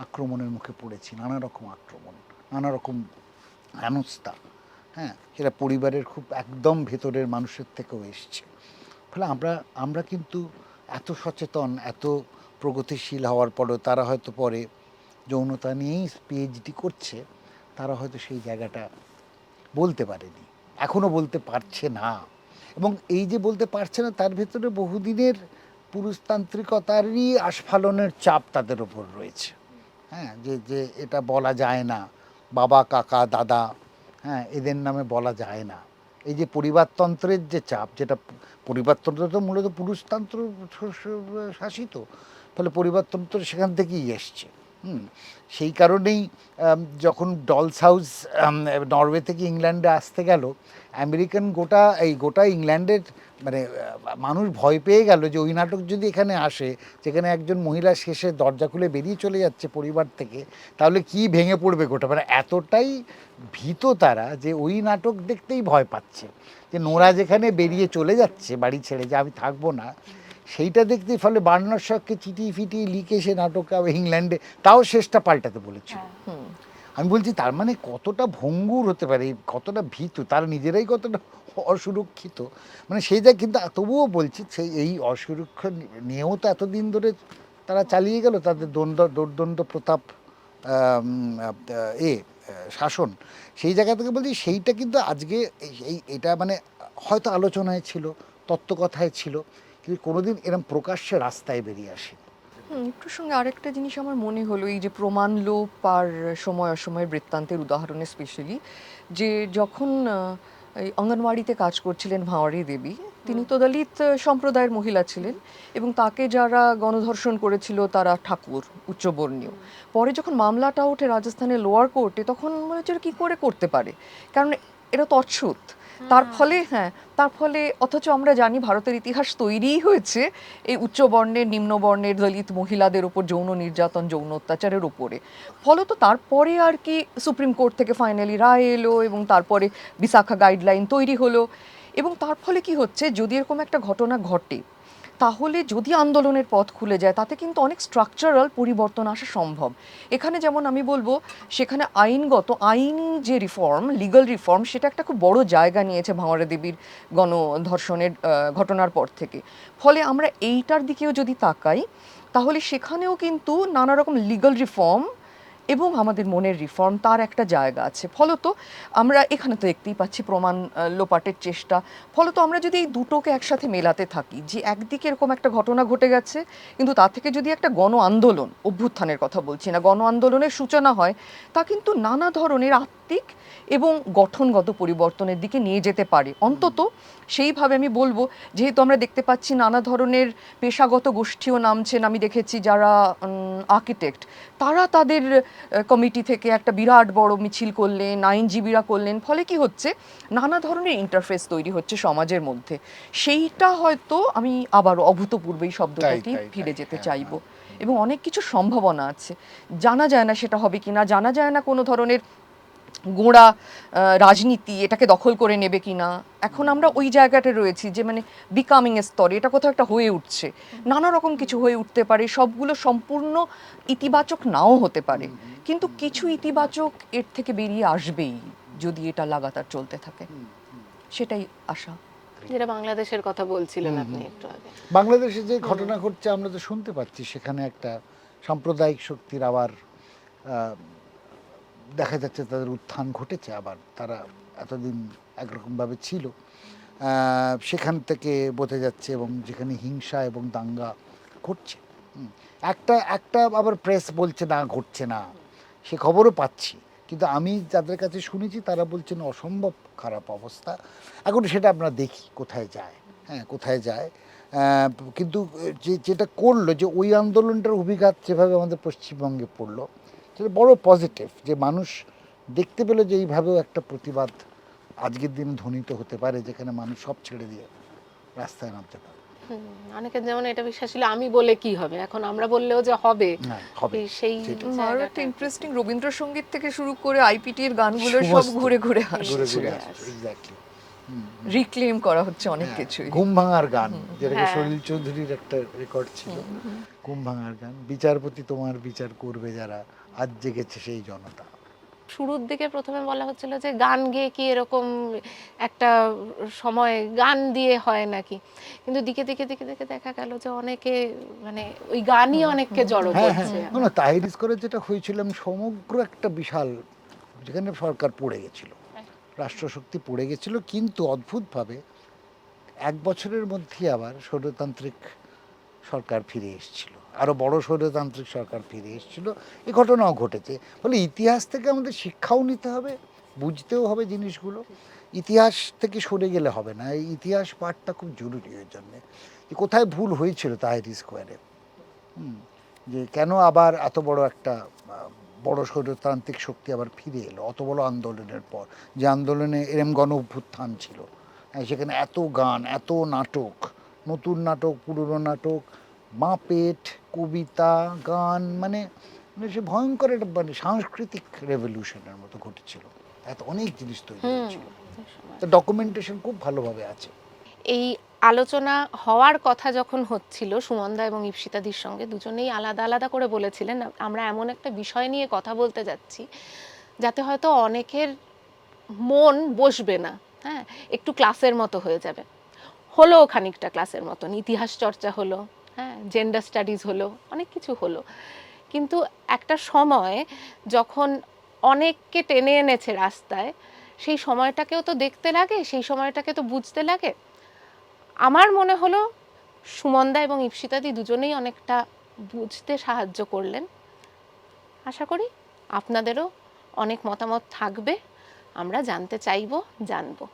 আক্রমণের মুখে পড়েছি, নানা রকম আক্রমণ, নানা রকম হেনস্থা। হ্যাঁ, সেটা পরিবারের খুব একদম ভেতরের মানুষের থেকেও এসছে। ফলে আমরা কিন্তু এত সচেতন, এত প্রগতিশীল হওয়ার পরেও তারা হয়তো পরে যৌনতা নিয়েই পিএইচডি করছে, তারা হয়তো সেই জায়গাটা বলতে পারেনি, এখনও বলতে পারছে না। এবং এই যে বলতে পারছে না, তার ভেতরে বহুদিনের পুরুষতান্ত্রিকতারই আস্ফালনের চাপ তাদের ওপর রয়েছে। হ্যাঁ, যে এটা বলা যায় না, বাবা কাকা দাদা, হ্যাঁ, এদের নামে বলা যায় না। এই যে পরিবারতন্ত্রের যে চাপ, যেটা পরিবারতন্ত্র তো মূলত পুরুষতন্ত্র শাসিত, ফলে পরিবারতন্ত্র সেখান থেকেই এসছে। সেই কারণেই যখন ডলস হাউস নরওয়ে থেকে ইংল্যান্ডে আসতে গেল, গোটা ইংল্যান্ডের মানে মানুষ ভয় পেয়ে গেল যে ওই নাটক যদি এখানে আসে, যেখানে একজন মহিলা শেষে দরজা খুলে বেরিয়ে চলে যাচ্ছে পরিবার থেকে, তাহলে কি ভেঙে পড়বে গোটা। মানে এতটাই ভীত তারা যে ওই নাটক দেখতেই ভয় পাচ্ছে, যে নোরা যেখানে বেরিয়ে চলে যাচ্ছে বাড়ি ছেড়ে, যে আমি থাকবো না, সেইটা দেখতে। ফলে বার্নার শককে চিটিয়ে ফিটিয়ে লিখে সে নাটক ইংল্যান্ডে তাও শেষটা পাল্টাতে বলেছিল। আমি বলছি তার মানে কতটা ভঙ্গুর হতে পারে, কতটা ভীতু, তারা নিজেরাই কতটা অসুরক্ষিত। মানে সেই যা, কিন্তু তবুও বলছি এই অসুরক্ষা নিয়েও তো এতদিন ধরে তারা চালিয়ে গেল তাদের দোর্দণ্ড প্রতাপ শাসন। সেই জায়গা থেকে বলছি সেইটা কিন্তু আজকে এটা মানে হয়তো আলোচনায় ছিল, তত্ত্বকথায় ছিল, কিন্তু কোনোদিন এরম প্রকাশ্যে রাস্তায় বেরিয়ে আসে। একটুর সঙ্গে আরেকটা জিনিস আমার মনে হলো, এই যে প্রমাণ লোপ আর সময় অসময়ের বৃত্তান্তের উদাহরণে স্পেশালি, যে যখন এই অঙ্গনওয়াড়িতে কাজ করছিলেন ভাঁওয়ারি দেবী, তিনি তো দলিত সম্প্রদায়ের মহিলা ছিলেন, এবং তাকে যারা গণধর্ষণ করেছিল তারা ঠাকুর, উচ্চবর্ণীয়। পরে যখন মামলাটা ওঠে রাজস্থানের লোয়ার কোর্টে, তখন মনে হচ্ছে কি করে করতে পারে, কারণ এটা তো অচ্ছুত। তার ফলে অথচ আমরা জানি ভারতের ইতিহাস তৈরিই হয়েছে এই উচ্চবর্ণের নিম্নবর্ণের দলিত মহিলাদের উপর যৌন নির্যাতন, যৌন অত্যাচারের উপরে। ফলত তারপরে আর কি সুপ্রিম কোর্ট থেকে ফাইনালি রায় এলো, এবং তারপরে বিশাখা গাইডলাইন তৈরি হলো, এবং তার ফলে কি হচ্ছে, যদি এরকম একটা ঘটনা ঘটে, তাহলে যদি আন্দোলনের পথ খুলে যায় তাতে কিন্তু অনেক স্ট্রাকচারাল পরিবর্তন আসা সম্ভব। এখানে যেমন আমি বলবো সেখানে আইনি যে রিফর্ম, লিগ্যাল রিফর্ম, সেটা একটা খুব বড় জায়গা নিয়েছে ভাঙড়া দেবীর গণধর্ষণের ঘটনার পর থেকে। ফলে আমরা এইটার দিকেও যদি তাকাই তাহলে সেখানেও কিন্তু নানা রকম লিগ্যাল রিফর্ম এবং আমাদের মনের রিফর্ম তার একটা জায়গা আছে। ফলত আমরা এখানে তো দেখতেই পাচ্ছি প্রমাণ লোপাটের চেষ্টা। ফলত আমরা যদি এই দুটোকে একসাথে মেলাতে থাকি, যে একদিকে এরকম একটা ঘটনা ঘটে গেছে কিন্তু তা থেকে যদি একটা গণ আন্দোলন, অভ্যুত্থানের কথা বলছি না, গণ আন্দোলনের সূচনা হয়, তা কিন্তু নানা ধরনের আত্মিক এবং গঠনগত পরিবর্তনের দিকে নিয়ে যেতে পারে। অন্তত সেইভাবে আমি বলবো, যেহেতু আমরা দেখতে পাচ্ছি নানা ধরনের পেশাগত গোষ্ঠীও নামছেন। আমি দেখেছি যারা আর্কিটেক্ট, তারা তাদের কমিটি থেকে একটা বিরাট বড় মিছিল করলেন, আইনজীবীরা করলেন। ফলে কি হচ্ছে, নানা ধরনের ইন্টারফেস তৈরি হচ্ছে সমাজের মধ্যে। সেইটা হয়তো আমি আবারও অভূতপূর্ব এই শব্দটাকেই তাই, ফিরে যেতে হ্যাঁ, চাইবো। এবং অনেক কিছু সম্ভাবনা আছে, জানা যায় না সেটা হবে কিনা, জানা যায় না কোনো ধরনের গোঁড়া রাজনীতি এটাকে দখল করে নেবে কিনা। এখন আমরা ওই জায়গাটা রয়েছি যে মানে বিকামিং এর স্তরে এটা কোথাও একটা হয়ে উঠছে, নানা রকম কিছু হয়ে উঠতে পারে, সবগুলো সম্পূর্ণ ইতিবাচক নাও হতে পারে, কিন্তু কিছু ইতিবাচক এর থেকে বেরিয়ে আসবেই যদি এটা লাগাতার চলতে থাকে। সেটাই আশা। যেটা বাংলাদেশের কথা বলছিলেন আপনি একটু আগে, বাংলাদেশে যে ঘটনা ঘটছে আমরা তো শুনতে পাচ্ছি, সেখানে একটা সাম্প্রদায়িক শক্তির আবার দেখা যাচ্ছে তাদের উত্থান ঘটেছে। আবার তারা এতদিন একরকমভাবে ছিল, সেখান থেকে বোঝা যাচ্ছে, এবং যেখানে হিংসা এবং দাঙ্গা ঘটছে। একটা একটা আবার প্রেস বলছে না ঘটছে না, সে খবরও পাচ্ছি, কিন্তু আমি যাদের কাছে শুনেছি তারা বলছেন অসম্ভব খারাপ অবস্থা। এখন সেটা আমরা দেখি কোথায় যায়, হ্যাঁ কোথায় যায়। কিন্তু যেটা করলো, যে ওই আন্দোলনটার অভিঘাত যেভাবে আমাদের পশ্চিমবঙ্গে পড়লো, সেটা বড় পজিটিভ, যে মানুষ দেখতে পেলো যে এইভাবেও একটা প্রতিবাদ আজকের দিন ধ্বনিত হতে পারে, যেখানে মানুষ সব ছেড়ে দিয়ে রাস্তায় নামতে পারে। অনেকের যেমন এটা বিশ্বাস ছিল আমি বলে কি হবে, এখন আমরা বললেও যে হবে, হ্যাঁ, হবে, সেই আরো একটা ইন্টারেস্টিং, রবীন্দ্রসঙ্গীত থেকে শুরু করে আইপিটি এর গানগুলো সব ঘুরে ঘুরে ঘুরে আসছে, ঘুরে আসছে, এক্স্যাক্টলি। রিক্লেম করা হচ্ছে অনেক কিছুই। ঘুম ভাঙার গান, যেটাকে হ্যাঁ। সলিল চৌধুরীর একটা রেকর্ড ছিল, ঘুম ভাঙার গান। বিচারপতি তোমার বিচার করবে যারা, আজ জেগেছে সেই জনতা। শুরুর দিকে প্রথমে বলা হচ্ছিল যে গান গেয়ে কি এরকম একটা সময় গান দিয়ে হয় নাকি, কিন্তু দিকে দিকে দিকে দিকে দেখা গেল যে অনেকে মানে ওই গানই অনেককে জড়ো হ্যাঁ করছে। হ্যাঁ, না তাহির স্কোয়ারে যেটা হয়েছিল, সমগ্র একটা বিশাল, যেখানে সরকার পড়ে গেছিল, রাষ্ট্রশক্তি পড়ে গেছিল, কিন্তু অদ্ভুতভাবে এক বছরের মধ্যেই আবার স্বৈরতান্ত্রিক সরকার ফিরে এসেছিল, আরও বড় স্বৈরতান্ত্রিক সরকার ফিরে এসেছিল। এই ঘটনাও ঘটেছে। ফলে ইতিহাস থেকে আমাদের শিক্ষাও নিতে হবে, বুঝতেও হবে জিনিসগুলো। ইতিহাস থেকে সরে গেলে হবে না, এই ইতিহাস পাঠটা খুব জরুরি এর জন্যে, যে কোথায় ভুল হয়েছিল তাহির স্কোয়ারে, যে কেন আবার এত বড় একটা বড় স্বৈরতান্ত্রিক শক্তি আবার ফিরে এলো অত বড় আন্দোলনের পর, যে আন্দোলনে এরম গণ অভ্যুত্থান ছিল। সেখানে এত গান, এত নাটক, নতুন নাটক, পুরনো নাটক, মাপেট, কবিতা, গান, মানে সে ভয়ঙ্কর একটা মানে সাংস্কৃতিক রেভলিউশনের মতো ঘটেছিল। এত অনেক জিনিস তৈরি হয়েছিল, ডকুমেন্টেশন খুব ভালোভাবে আছে। এই আলোচনা হওয়ার কথা যখন হচ্ছিল সুমনদা এবং ঈপ্সিতাদির সঙ্গে, দুজনেই আলাদা আলাদা করে বলেছিলেন আমরা এমন একটা বিষয় নিয়ে কথা বলতে যাচ্ছি যাতে হয়তো অনেকের মন বসবে না, হ্যাঁ একটু ক্লাসের মতো হয়ে যাবে। হলো খানিকটা ক্লাসের মতন, ইতিহাস চর্চা হলো, হ্যাঁ জেন্ডার স্টাডিজ হলো, অনেক কিছু হলো, কিন্তু একটা সময় যখন অনেককে টেনে এনেছে রাস্তায়, সেই সময়টাকেও তো দেখতে লাগে, সেই সময়টাকে তো বুঝতে লাগে। আমার মনে হলো সুমনদা এবং ঈপ্সিতাদি দুজনেই অনেকটা বুঝতে সাহায্য করলেন। আশা করি আপনাদেরও অনেক মতামত থাকবে, আমরা জানতে চাইবো, জানবো।